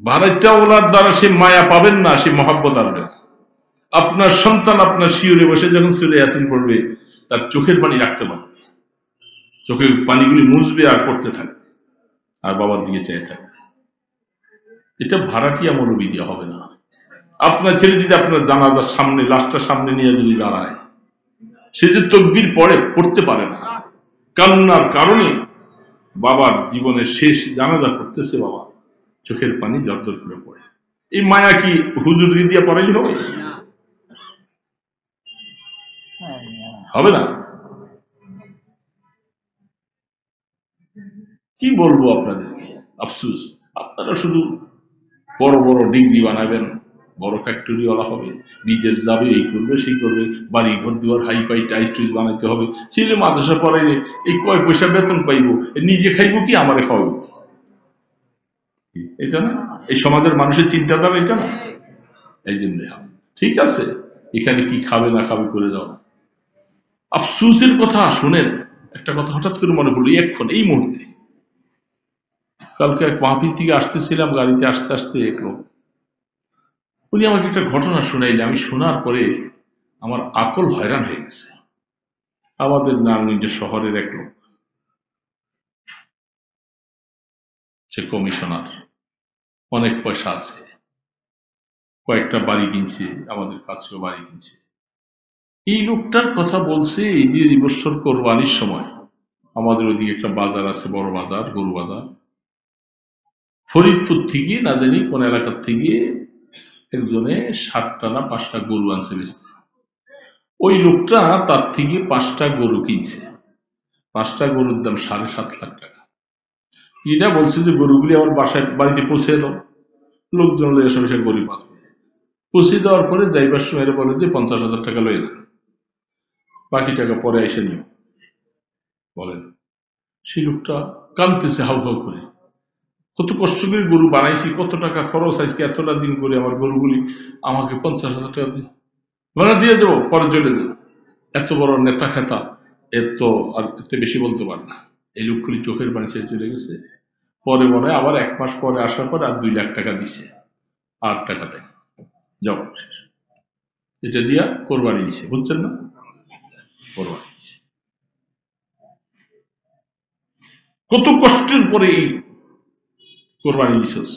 S1: বারাইটা ওনার দ্বারা সে মায়া পাবেন না, সে মহাব্বত আসবে। আপনার সন্তান আপনার শিওরে বসে যখন সূরা ইয়াসিন পড়বে, তার চোখের পানি রাখতে পারবে, চোখের পানিগুলি মুছবে আর পড়তে থাকবে, আর বাবার দিকে চেয়ে থাকবে। এটা ভাড়াটিয়া মৌলবি দিয়ে হবে না। আপনার ছেলে যদি আপনার জানাজার সামনে, লাশটার সামনে নিয়ে যদি দাঁড়ায়, সে যে তকবীর পড়তে পারে না, কান্নার কারণে বাবার জীবনের শেষ জানাজা করতেছে, বাবা চোখের পানি জর্জর করে পড়ে, এই মায়া কি হুজুর দিয়ে পড়াই হবে? হবে না। কি বলবো আপনাদেরকে, আফসুস। আপনারা শুধু বড় বড় ডিগ্রি বানাবেন, বড় ফ্যাক্টরিওয়ালা হবে, বিদেশ যাবে, এই করবে সেই করবে, বাড়ি ঘর দুয়ার হাই পাই টাইট বানাইতে হবে। ছেলে মাদ্রাসা পড়াইলে এই কয় পয়সা বেতন পাইব, নিজে খাইব কি আমারে খাওয়াবো? এটা না এই সমাজের মানুষের চিন্তাধারা, এটা না। এই জন্য ঠিক আছে, এখানে কি খাবে না খাবে করে যাও। আফসুসের কথা শুনেন, একটা কথা হঠাৎ করে মনে পড়লো এখন এই মুহূর্তে। কালকে এক মাহফিল থেকে আসতেছিলাম, গাড়িতে আসতে আসতে এক লোক, উনি আমাকে একটা ঘটনা শুনাইলে, আমি শোনার পরে আমার আকল হয়রান হয়ে গেছে। আমাদের নারায়ণগঞ্জ শহরের এক লোক, সে কমিশনার, অনেক পয়সা আছে, কয়েকটা বাড়ি কিনছে, আমাদের কাছেও বাড়ি কিনছে। এই লোকটার কথা বলছে, এই যে বছর কোরবানির সময় আমাদের ওইদিকে একটা বাজার আছে, বড় বাজার, গরু বাজার, ফরিদপুর থেকে না জানি কোন এলাকার থেকে একজনে 7টা না 5টা গরু আনছে বেচতে। ওই লোকটা তার থেকে 5টা গরু কিনছে, 5টা গরুর দাম 7.5 লাখ টাকা। এটা বলছে যে গরুগুলি আমার বাড়িতে পৌঁছে দাও, লোকজন এসব গরিব আছে। পৌঁছে দেওয়ার পরে যাইবার সময় এরা বলে যে 50,000 টাকা লয়ে যান, বাকি টাকা পরে এসে নিও। বলেন, সেই লোকটা কাঁদতেছে হাউ হাউ করে, কত কষ্ট করে গরু বানাইছি, কত টাকা খরচ আজকে এতটা দিন করে আমার গরুগুলি, আমাকে 50,000 টাকা দিন, মানে দিয়ে দেবো, পরে চলে দেবো। এত বড় নেতা খেতা, এত আর এতে বেশি বলতে পারে না। এই লোকগুলি চোখের পানি ছেড়ে চলে গেছে। পরে মনে হয় আবার 1 মাস পরে আসার পর আর 2 লাখ টাকা দিছে, আর টাকা দেয় যাও, এটা দিয়া কোরবানি দিছে, বুঝছেন না? কোরবানি দিছে। কত কষ্টের পরে এই কোরবানি দিছস,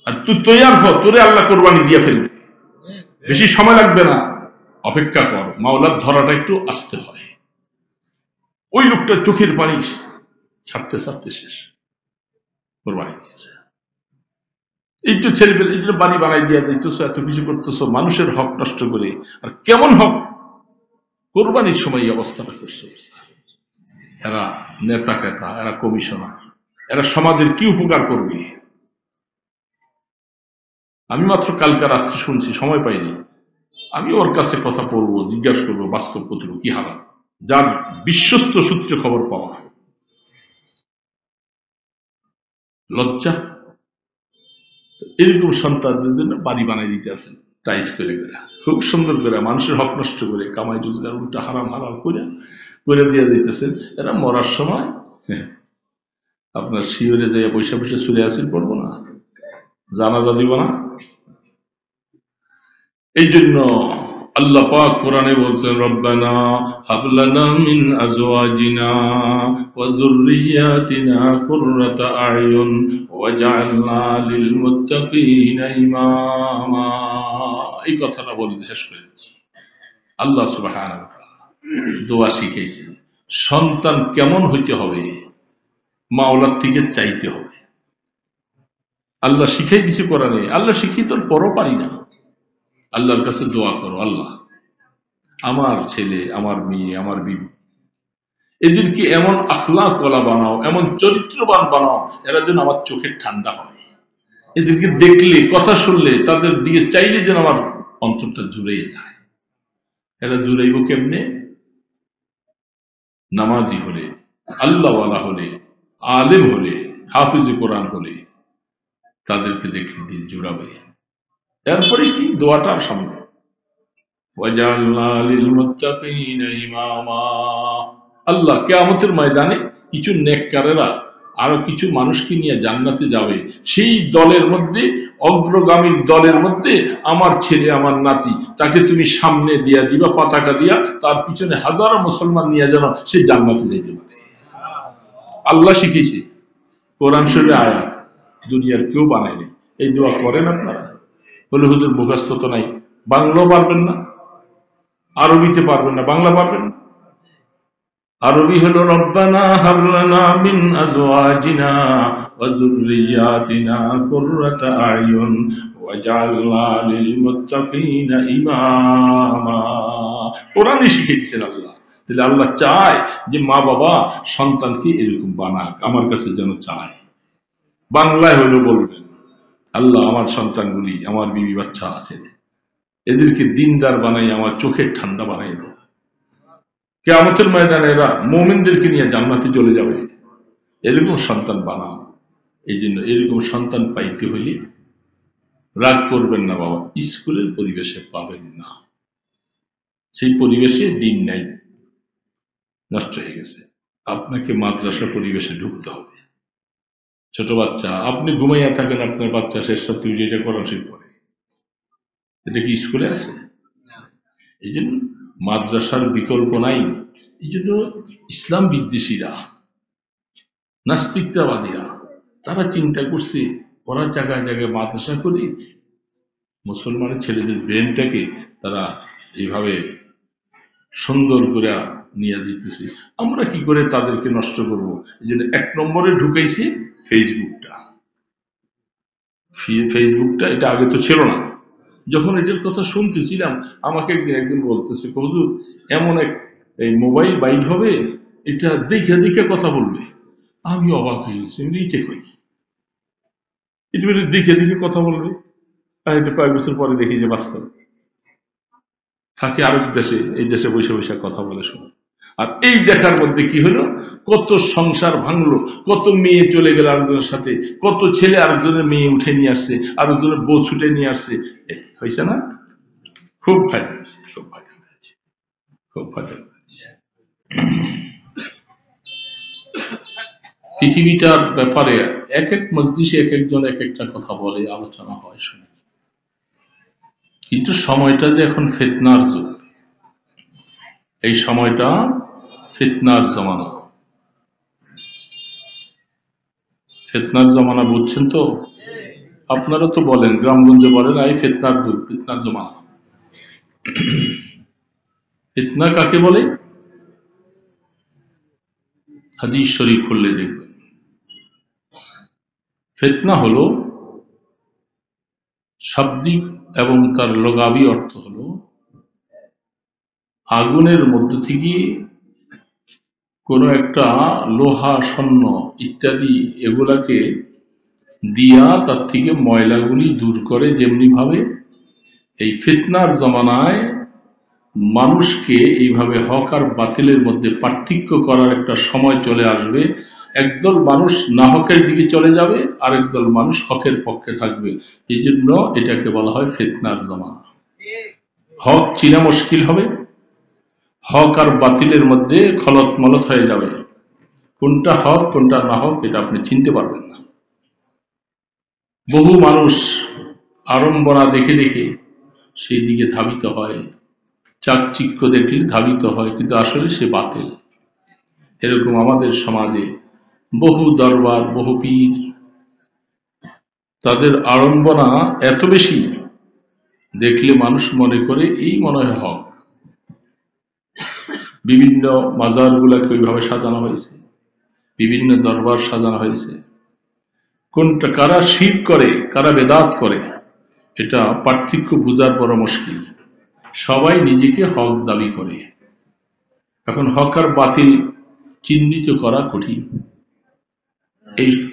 S1: আর তুই তৈয়ার হ, তোরে আল্লাহ কোরবানি দিয়ে ফেলবে, বেশি সময় লাগবে না, অপেক্ষা কর। মাওলার ধরাটা একটু আসতে হয়। ওই লোকটা চোখের পানি ছাড়তে ছাড়তে শেষ, কোরবানি দিচ্ছে। এই তো ছেড়ে ফেলে, এই জন্য বাড়ি বানাই দিয়ে দিতেছো, এত কিছু করতেছো, মানুষের হক নষ্ট করে। আর কেমন হক, কোরবানির সময় এই অবস্থাটা করছে। এরা নেতা কেতা, এরা কমিশনার, এরা সমাজের কি উপকার করবে? আমি মাত্র কালকে রাত্রে শুনছি, সময় পাইনি, আমি ওর কাছে কথা বলবো, জিজ্ঞাসা করবো বাস্তব কতটুকু কি হালাত, যার বিশ্বস্ত সূত্রে খবর পাওয়া। লজ্জা। এরকম সন্তানদের জন্য বাড়ি বানাই দিতে আছেন টাইজ করে করে, খুব সুন্দর করে, মানুষের হক নষ্ট করে, কামাই রোজগার উল্টা হারাম হালাল করে করে দিয়ে দিতেছেন। এরা মরার সময় আপনার শিওরে যাইয়া পয়সা পয়সা চলে আসেন, পড়বো না, জানাজা দিব না। এই জন্য আল্লাহ পাক কোরআনে বলছেন, রব্বানা হাব লানা মিন আজওয়াজিনা ওয়া যুররিয়াতিনা কুররাতা আয়ুন ওয়াজআলনা লিল মুত্তাকিনা ইমামা। এই কথাটা বলতে শেষ করে দিচ্ছি। আল্লাহ সুবহানাহু ওয়া তাআলা দোয়া শিখাইছেন, সন্তান কেমন হইতে হবে, মাওলার থেকে চাইতে হবে। আল্লাহ শিখাই দিছে কোরআনে, আল্লাহ শিখিয়ে তোর পরও পারি না, আল্লাহর কাছে দোয়া করো, আল্লাহ আমার ছেলে, আমার মেয়ে, আমার বিবি, এদেরকে এমন আখলাক ওয়ালা বানাও, এমন চরিত্রবান বানাও, এরা যেন আমার চোখের ঠান্ডা হয়। এদেরকে দেখলে, কথা শুনলে, তাদের দিকে চাইলে যেন আমার অন্তরটা জুড়ে যায়। এরা জুড়াইব কেমনে? নামাজি হলে, আল্লাহওয়ালা হলে, আলেম হলে, হাফিজে কোরআন হলে, তাদেরকে দেখলে দিন জুড়াবে। এরপরে কি দোয়াটার সামনে, আল্লাহ কিয়ামতের ময়দানে কিছু নেককারেরা আরো কিছু মানুষকে নিয়ে জান্নাতে যাবে, সেই দলের মধ্যে, অগ্রগামীর দলের মধ্যে আমার ছেলে, আমার নাতি, তাকে তুমি সামনে দিয়া দিবা পতাকা দিয়া, তার পিছনে হাজারো মুসলমান নিয়ে যেন সে জান্নাতে যাইতে পারে। আল্লাহ শিখেছে, কোরআন শরীফে আয়াত, দুনিয়ার কেউ বানায়নি। এই দোয়া করেন আপনারা? বলে হুজুর মুখস্থ তো নাই, বাংলাও পারবেন না, আরবিতে পারবেন না, বাংলা পারবেন না। আরবি হলো রব্বানা হাব লানা মিন আজওয়াজিনা ওয়া যুররিয়াতিনা কুররাতা আয়ুন ওয়াজআলনা লিল মুত্তাকিনা ইমামা। কোরআনে শিখিয়ে দিয়েছেন আল্লাহ। তাহলে আল্লাহ চায় যে মা বাবা সন্তানকে এরকম বানাক, আমার কাছে যেন চায়। বাংলায় হলো বলবেন, আল্লাহ আমার সন্তানগুলি, আমার বিবি বাচ্চা আছে, এদেরকে দিনদার বানাই, আমার চোখের ঠান্ডা বানাই দাও। কিয়ামতের ময়দানে এরা মুমিনদেরকে নিয়ে জান্নাতে চলে যাবে, এরকম সন্তান বানাও। এই জন্য এরকম সন্তান পাইতে হইলে রাগ করবেন না বাবা, স্কুলের পরিবেশে পাবেন না, সেই পরিবেশে দিন নাই, নষ্ট হয়ে গেছে। আপনাকে মাদ্রাসা পরিবেশে ঢুকতে হবে। ছোট বাচ্চা, আপনি ঘুমাইয়া থাকেন, আপনার বাচ্চা শেষ রাতে যেটা করার সে করে, এটা কি স্কুলে আছে? এই জন্য মাদ্রাসার বিকল্প নাই। এই জন্য ইসলাম বিদ্বেষীরা, নাস্তিকতাবাদীরা, তারা চিন্তা করছে ওরা জায়গায় জায়গায় মাদ্রাসা করে মুসলমানের ছেলেদের ব্রেনটাকে তারা এইভাবে সুন্দর করে নিয়ে দিতেছে। আমরা কি করে তাদেরকে নষ্ট করব? এই জন্য 1 নম্বরে ঢুকাইছে ফেসবুকটা। ফেসবুকটা এটা আগে তো ছিল না। যখন এটার কথা শুনতেছিলাম, আমাকে একদিন বলতেছে, হুজুর এমন এক এই মোবাইল বাইট হবে, এটা দেখে দেখে কথা বলবে। আমি অবাক হয়ে গেছি, এটা কই, এটা দেখে দেখে কথা বলবে। হয়তো কয়েক বছর পরে দেখি যে বাস্তব থাকে আরেক দেশে, এই দেশে বসে বসে কথা বলে শুনে। আর এই দেখার মধ্যে কি হলো, কত সংসার ভাঙলো, কত মেয়ে চলে গেল আরেকজনের সাথে, কত ছেলে আরেকজনের মেয়ে উঠে নিয়ে আসছে, আরেকজনের বউ ছুটে নিয়ে আসছে, হয়েছে না? খুব ফায়দা হয়েছে, খুব ফায়দা হয়েছে, খুব ফায়দা হয়েছে। পৃথিবীটার ব্যাপারে এক এক মজলিসে এক একজন এক একটা কথা বলে, আলোচনা হয়, শুনে। কিন্তু সময়টা যে এখন ফিতনার যুগ, এই সময়টা ফিতনার জমানা। ফিতনার জমানা বুঝছেন তো? আপনারা তো বলেন, গ্রামগঞ্জে বলেন এই ফিতনার যুগ, ফিতনার জমানা। ফিতনা কাকে বলে? হাদিস শরীফ খুললে দেখবেন, ফিতনা হলো শাব্দিক এবং তার লগাবি অর্থ হলো আগুনের মধ্য থেকে কোনো একটা লোহা, স্বর্ণ ইত্যাদি এগুলাকে দিয়া তার থেকে ময়লাগুলি দূর করে। যেমনি ভাবে এই ফিতনার জমানায় মানুষকে এইভাবে হক আর বাতিলের মধ্যে পার্থক্য করার একটা সময় চলে আসবে। একদল মানুষ না হকের দিকে চলে যাবে, আরেকদল মানুষ হকের পক্ষে থাকবে। এই জন্য এটাকে বলা হয় ফিতনার জমানা। হক চিনা মুশকিল হবে, হক আর বাতিলের মধ্যে খলত মলত হয়ে যাবে। কোনটা হক কোনটা না হক এটা আপনি চিনতে পারবেন না। বহু মানুষ আড়ম্বরা দেখে দেখে সেই দিকে ধাবিত হয়, চাকচিক্য দেখলে ধাবিত হয়, কিন্তু আসলে সে বাতিল। এরকম আমাদের সমাজে বহু দরবার, বহু পীর, তাদের আড়ম্বনা এত বেশি, দেখলে মানুষ মনে করে এই মনে হয় হক। বিভিন্ন মাজার গুলাকে ওইভাবে সাজানো হয়েছে, বিভিন্ন দরবার সাজানো হয়েছে। কোনটা কারা শিরক করে, কারা বেদাত করে, এটা পার্থক্য বুঝার বড় মুশকিল। সবাই নিজেকে হক দাবি করে। এখন হক আর বাতিল চিহ্নিত করা কঠিন।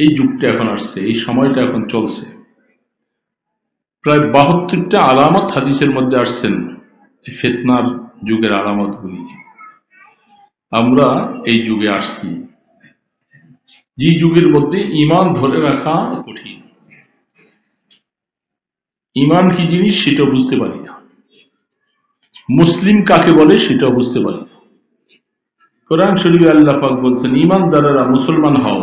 S1: এই যুগটা এখন আসছে, এই সময়টা এখন চলছে। প্রায় 72টা আলামত হাদিসের মধ্যে আসছেন ফিতনার যুগের আলামতগুলি। আমরা এই যুগে আসছি, যে যুগের মধ্যে ঈমান ধরে রাখা কঠিন। ঈমান কি জিনিস সেটা বুঝতে পারি না, মুসলিম কাকে বলে সেটাও বুঝতে পারি না। কোরআন শরীফে আল্লাহ পাক বলছেন ঈমানদারেরা মুসলমান হও,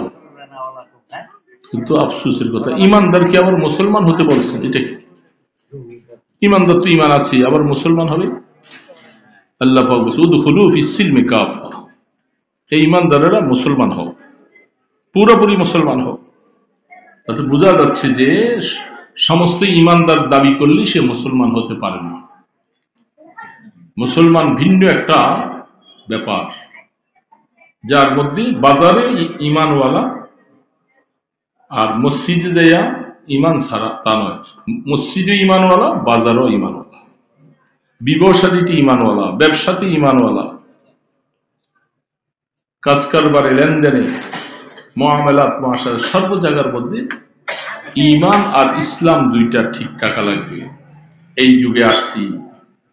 S1: কিন্তু আফসোসের কথা ঈমানদারকে আবার মুসলমান হতে বলছেন। এটা কি? ঈমানদার তো ঈমান আছে, আবার মুসলমান হবে? আল্লাহ পাক বলছেন উদখুলু ফিস সিলমি কাফা, এই ঈমানদারেরা মুসলমান হও, পুরোপুরি মুসলমান হও। তাতে বোঝা যাচ্ছে যে সমস্ত ঈমানদার দাবি করলে সে মুসলমান হতে পারে না। মুসলমান ভিন্ন একটা ব্যাপার, যার মধ্যে বাজারে ঈমানওয়ালা আর মসজিদে দেয়া ঈমান ছাড়া তা নয়। মসজিদে ঈমানওয়ালা, বাজারও ঈমানওয়ালা, বিবসাদিতে ঈমানওয়ালা, ব্যবসাতে ঈমানওয়ালা, কাজ কারবারে, লেনদেনে, মুআমালাত, মুআশারা, সর্ব জায়গার মধ্যে ঈমান আর ইসলাম দুইটা ঠিক থাকা লাগবে। এই যুগে আসছি,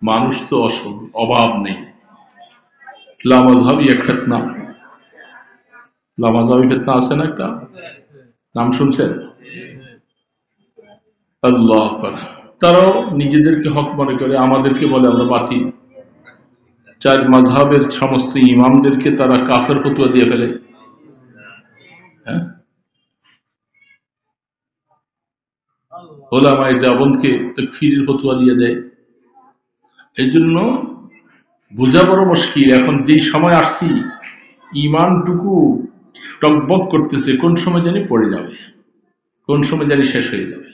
S1: মানুষ তো অভাব নেই। লামাযহাবি ফিতনা, লামাযহাবি ফিতনা আছে না একটা, নাম শুনছেন? আল্লাহু আকবার। তারাও নিজেদেরকে হক মনে করে, আমাদেরকে বলে আমরা বাতিল। চার মাযহাবের সমস্ত ইমামদেরকে তারা কাফের ফতোয়া দিয়ে ফেলে। হ্যাঁ, উলামায়ে দেওবন্দকে তাকফীরের ফতোয়া দিয়ে দেয়। এই জন্য বোঝা বড় মুশকিল। এখন যেই সময় আসছি, ঈমানটুকু টকবক করতেছে, কোন সময় জানি পড়ে যাবে, কোন সময় জানি শেষ হয়ে যাবে।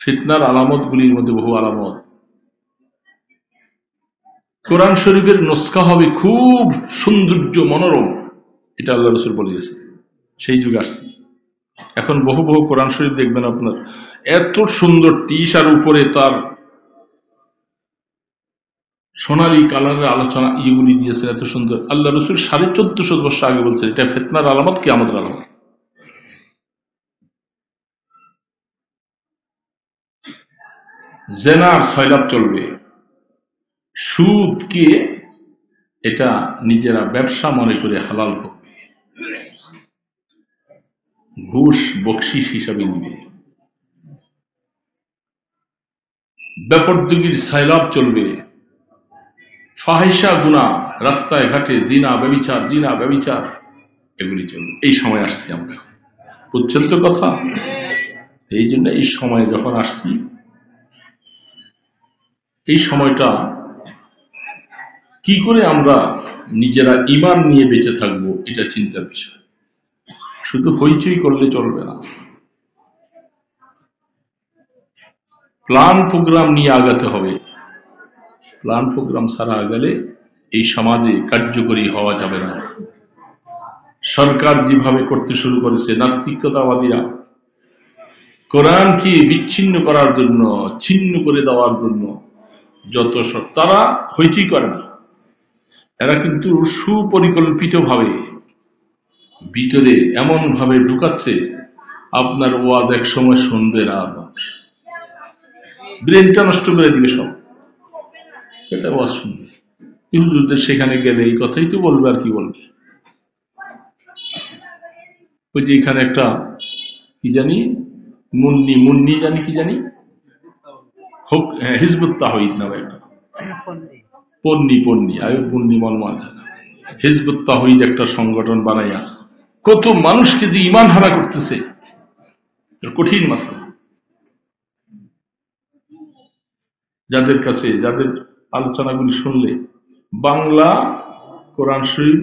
S1: ফিতনার আলামতগুলির মধ্যে বহু আলামত। কোরআন শরীফের নুসখা হবে খুব সৌন্দর্য মনোরম, এটা আল্লাহ রাসূল বলে গেছে। সেই যুগে আসছে। এখন বহু বহু কোরআন শরীফ দেখবেন আপনার এত সুন্দর টিস, আর উপরে তার সোনালী কালারের আলোচনা ইয়েগুলি দিয়েছেন, এত সুন্দর। আল্লাহ রাসূল 1450 বছর আগে বলছেন এটা ফিতনার আলামত, কিয়ামতের আলামত। জেনার সয়লাব চলবে, সুদকে এটা নিজেরা ব্যবসা মনে করে হালাল করবে, ঘুষ বকশিস হিসাবে নিবে, বেপরদগির সয়লাব চলবে, ফাহিশা গুনাহ রাস্তায় ঘাটে জিনা ব্যভিচার এগুলি চলবে। এই সময় আসছি আমরা, বুঝছেন তো কথা? এই জন্য এই সময়ে যখন আসছি, এই সময়টা কি করে আমরা নিজেরা ঈমান নিয়ে বেঁচে থাকবো এটা চিন্তার বিষয়। শুধু হইচই করলে চলবে না, প্ল্যান প্রোগ্রাম নিয়ে আগাতে হবে। প্ল্যান প্রোগ্রাম ছাড়া আগালে এই সমাজে কার্যকরী হওয়া যাবে না। সরকার যেভাবে করতে শুরু করেছে, নাস্তিকতাবাদীরা কোরআনকে বিচ্ছিন্ন করার জন্য, ছিন্ন করে দেওয়ার জন্য যত সব, তারা হইচই করে না, এরা কিন্তু সুপরিকল্পিত ভাবে ভিতরে এমন ভাবে ঢুকাচ্ছে, আপনার ওয়াজ এক সময় শুনবে না, ব্রেনটা নষ্ট করে দিবে সব। এটা ওয়াজ শুনবে, হুজুরদের সেখানে গেলে এই কথাই তো বলবে, আর কি বলবে। ওই যে এখানে একটা কি জানি মুন্নি জানি কি জানি হোক, হিজবুত তাওহীদ নামে একটা পন্নী আয়ু পন্নী মনমান হিজবুত তাওহীদ একটা সংগঠন বানাইয়া কত মানুষকে যে ঈমান হারা করতেছে, কঠিন মাসলা। যাদের কাছে, যাদের আলোচনাগুলি শুনলে বাংলা কোরআন শরীফ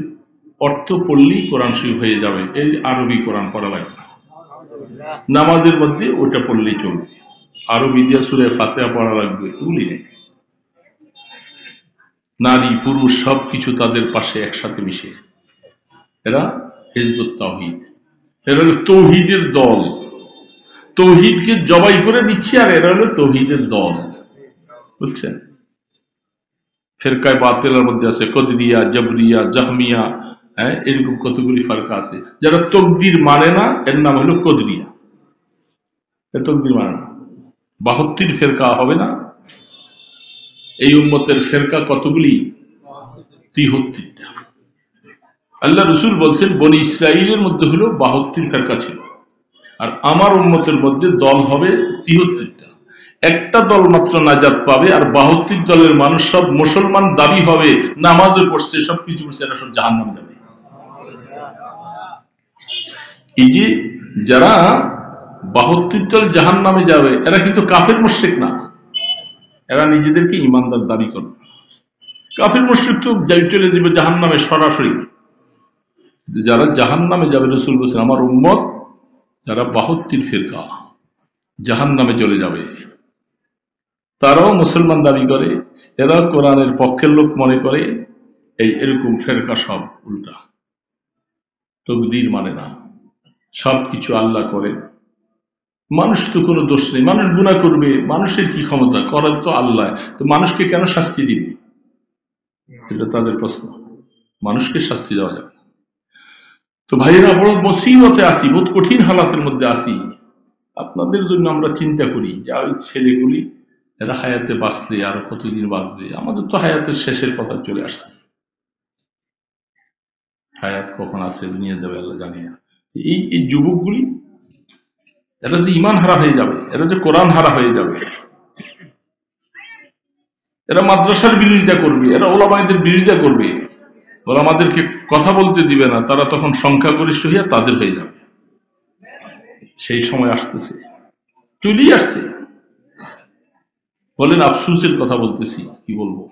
S1: অর্থ পড়লেই কোরআন শরীফ হয়ে যাবে, এই আরবি কোরআন পড়া লাগবে না, নামাজের মধ্যে ওটা পড়লেই চলবে, আরবি দিয়া সূরা ফাতিহা পড়া লাগবে, এগুলি নেই। নারী পুরুষ সবকিছু তাদের পাশে একসাথে মিশে, এরা হিজবুত তাওহীদ, এরা হলো তৌহিদের দল, তৌহিদকে জবাই করে দিচ্ছে, আর এরা হলো তৌহিদের দল, বুঝছেন? ফেরকায় বাতিলের মধ্যে আছে কদরিয়া, জবরিয়া, জাহমিয়া, এরকম কতগুলি ফারকা আছে। যারা তকদির মানে না এর নাম হলো কদরিয়া, তকদির মানে না। 72 ফেরকা হবে না? এই উম্মতের ফেরকা কতগুলি? 73টা। আল্লাহ রসুল বলছেন বনি ইসরাইলের মধ্যে হলো 72 ফেরকা ছিল, আর আমার উম্মতের মধ্যে দল হবে 73টা। একটা দল মাত্র নাজাত পাবে, আর 72 দলের মানুষ সব মুসলমান দাবি হবে, নামাজও পড়ছে, সবকিছু করছে, এরা সব জাহান্নামে যাবে। এই যে যারা 72 দল জাহান্নামে যাবে, এরা কিন্তু কাফের মুশরিক না, এরা নিজেদেরকে ইমানদার দাবি করে। কাফের মুশরিক তো চলে যাবে জাহান্নামে সরাসরি। যারা জাহান্নামে যাবে, রাসূল বলেছেন আমার উম্মত যারা 72 ফিরকা জাহান্নামে চলে যাবে, তারাও মুসলমান দাবি করে, এরা কোরআনের পক্ষের লোক মনে করে, এরকম ফেরকা সব উল্টা, তকদীর মানে না, সবকিছু আল্লাহ করে, মানুষ তো কোনো দোষ নেই, মানুষ গুনাহ করবে, মানুষের কি ক্ষমতা, করার তো আল্লাহ, তো মানুষকে কেন শাস্তি দিবে? এটা তাদের প্রশ্ন। মানুষকে শাস্তি দেওয়া যাবে। তো ভাইয়েরা, বড় মুসিবতে আসি, বহুত কঠিন হালাতের মধ্যে আসি। আপনাদের জন্য আমরা চিন্তা করি যে ওই ছেলেগুলি এরা হায়াতে বাঁচলে আরো কতদিন বাঁচবে। আমাদের তো হায়াতের শেষের কথা চলে আসছে, হায়াত কখন আসে নিয়ে যাবে আল্লাহ জানি না। এই যুবকগুলি এরা যে ঈমান হারা হয়ে যাবে, এরা যে কোরআন হারা হয়ে যাবে, এরা মাদ্রাসার বিরোধিতা করবে, এরা ওলামাদের বিরোধিতা করবে, ওলামাদেরকে কথা বলতে দিবে না, তারা তখন সংখ্যাগরিষ্ঠ হইয়া তাদের হয়ে যাবে। সেই সময় আসতেছে, চলেই আসছে। বলেন আফসোসের কথা বলতেছি, কি বলবো।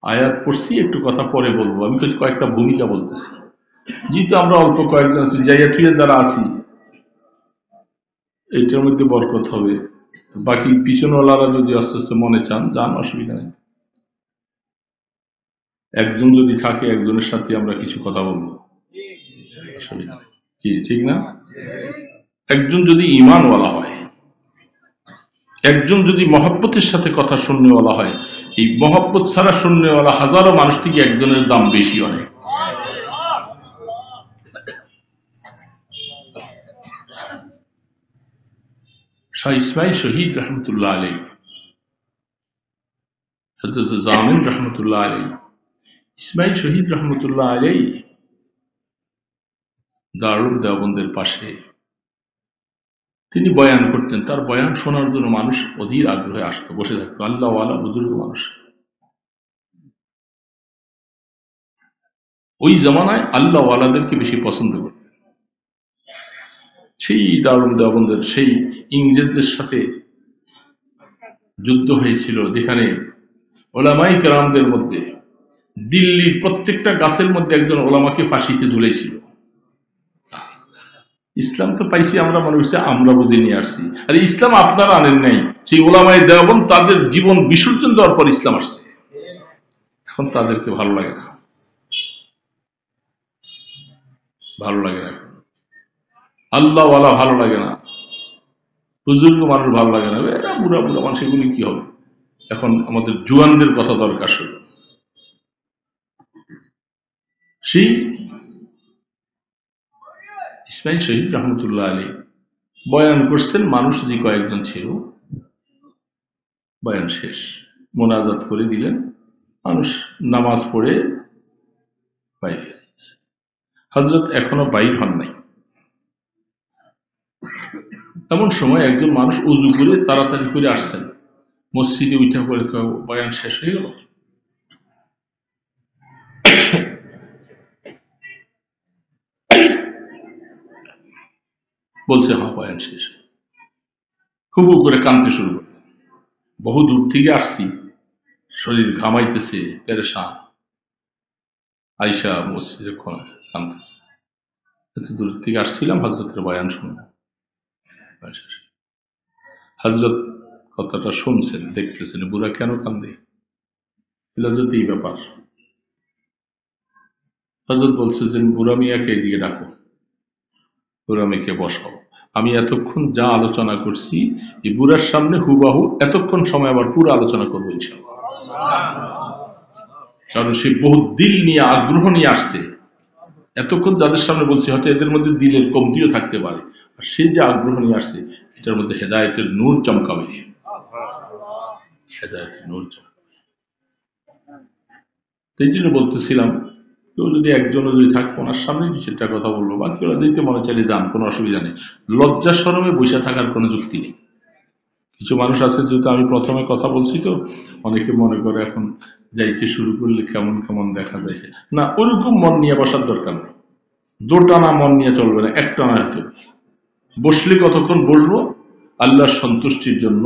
S1: আয়াত পড়ছি, একটু কথা পরে বলবো। আমি কয়েকটা ভূমিকা বলতেছি, যেহেতু আমরা অল্প কয়েকজন আছি, জায়গাটিয়া যারা আছি, এইটার মধ্যে বরকত হবে। বাকি পিছনওয়ালারা যদি আস্তে আস্তে মনে চান, যান, অসুবিধা নেই। একজন যদি থাকে, একজনের সাথে আমরা কিছু কথা বলবো, অসুবিধা নেই, কি ঠিক না? একজন যদি ঈমানওয়ালা হয়, একজন যদি মহব্বতের সাথে কথা শুননেওয়ালা হয়, এই মহব্বত ছাড়া শুননেওয়ালা হাজারো মানুষ থেকে একজনের দাম বেশি অনেক। শাহ ইসমাইল শহীদ রহমতুল্লাহ আলাই, হযরত জামিন রহমতুল্লাহ আলাই, ইসমাইল শহীদ রহমতুল্লাহ আলাই দারুল দেওবন্দের পাশে তিনি বয়ান করতেন। তার বয়ান শোনার জন্য মানুষ অধীর আগ্রহে আসতো, বসে থাকতো। আল্লাহওয়ালা বুজুর্গ মানুষ। ওই জামানায় আল্লাহওয়ালাদেরকে বেশি পছন্দ করতেন। সেই দারুল দেওবন্দের সেই ইংরেজদের সাথে যুদ্ধ হয়েছিল, যেখানে ওলামাই কেরামদের মধ্যে দিল্লির প্রত্যেকটা গাছের মধ্যে একজন ওলামাকে ফাঁসিতে ঝুলেছিল। ইসলাম তো পাইছি আমরা, মনে হচ্ছে আমরা বুঝে নিয়ে আসছি। আর ইসলাম আপনারা আনেন নাই। সেই ওলামায়ে দেওবন্দ তাদের জীবন বিসর্জন দেওয়ার পর ইসলাম আসছে। এখন তাদেরকে ভালো লাগে না, ভালো লাগে না। আল্লাহওয়ালা ভালো লাগে না, বুজুর্গ মানুষ ভালো লাগে না। এরা বুড়া বুড়া মানুষ, এগুলি কি হবে? এখন আমাদের জুয়ানদের কথা দরকার শুধু। সেই ইসমাইল শহীদ রহমতুল্লাহ আলী বয়ান করছেন। মানুষ যে কয়েকজন ছিল, বয়ান শেষ, মোনাজাত করে দিলেন, মানুষ নামাজ পড়ে বাইরে। হযরত এখনো বাইর হন নাই। এমন সময় একজন মানুষ উযু করে তাড়াতাড়ি করে আসছেন, মসজিদে উঠা করে বয়ান শেষ হয়ে গেল। বলছে হ্যাঁ বয়ান শেষ। হু হু করে কাঁদতে শুরু করে। বহু দূর থেকে আসছি, শরীর ঘামাইতেছে, পেরেশান। আইসা মসজিদে কাঁদতেছে। এত দূর থেকে আসছিলাম হযরতের বয়ান শুনলাম। হযরত কথাটা শুনছেন, দেখতেছেন বুড়া কেন কান্দে, হযরত এই ব্যাপার। হযরত বলছে যে বুড়া মিয়াকে এদিকে ডাকো, বুড়া মেয়েকে বসাও। আমি এতক্ষণ যা আলোচনা করছি এই বুড়ার সামনে হুবাহু এতক্ষণ সময় আবার পুরো আলোচনা করবো ইনশাআল্লাহ। কারণ সে বহু দিল নিয়ে আগ্রহ নিয়ে আসছে। এতক্ষণ যাদের সামনে বলছি হয়তো এদের মধ্যে দিলের কমতিও থাকতে পারে, আর সে যে আগ্রহ নিয়ে আসছে এটার মধ্যে হেদায়েতের নূর চমকাবে, হেদায়েতের নূর চমকাবে। এই জন্য বলতেছিলাম, কেউ যদি একজনও যদি থাক ওনার সামনে সেটা কথা বলবো, বাকি ওরা দিতে মনে চাইলে যান, কোনো অসুবিধা নেই। লজ্জা শরমে বসে থাকার কোনো যুক্তি নেই। কিছু মানুষ আছে, যেহেতু আমি প্রথমে কথা বলছি তো অনেকে মনে করে এখন যাইতে শুরু করলে কেমন কেমন দেখা যায়। না, ওরকম মন নিয়ে বসার দরকার নেই। দোটানা মন নিয়ে চলবে না, একটানা হয়তো বসলে কতক্ষণ বসবো আল্লাহর সন্তুষ্টির জন্য,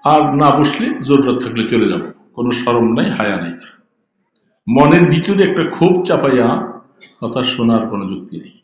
S1: আর না বসলে জরুরত থাকলে চলে যাব। কোনো শরম নাই, হায়া নাই। মনের ভিতরে একটা ক্ষোভ চাপাইয়া কথা শোনার কোনো যুক্তি নেই।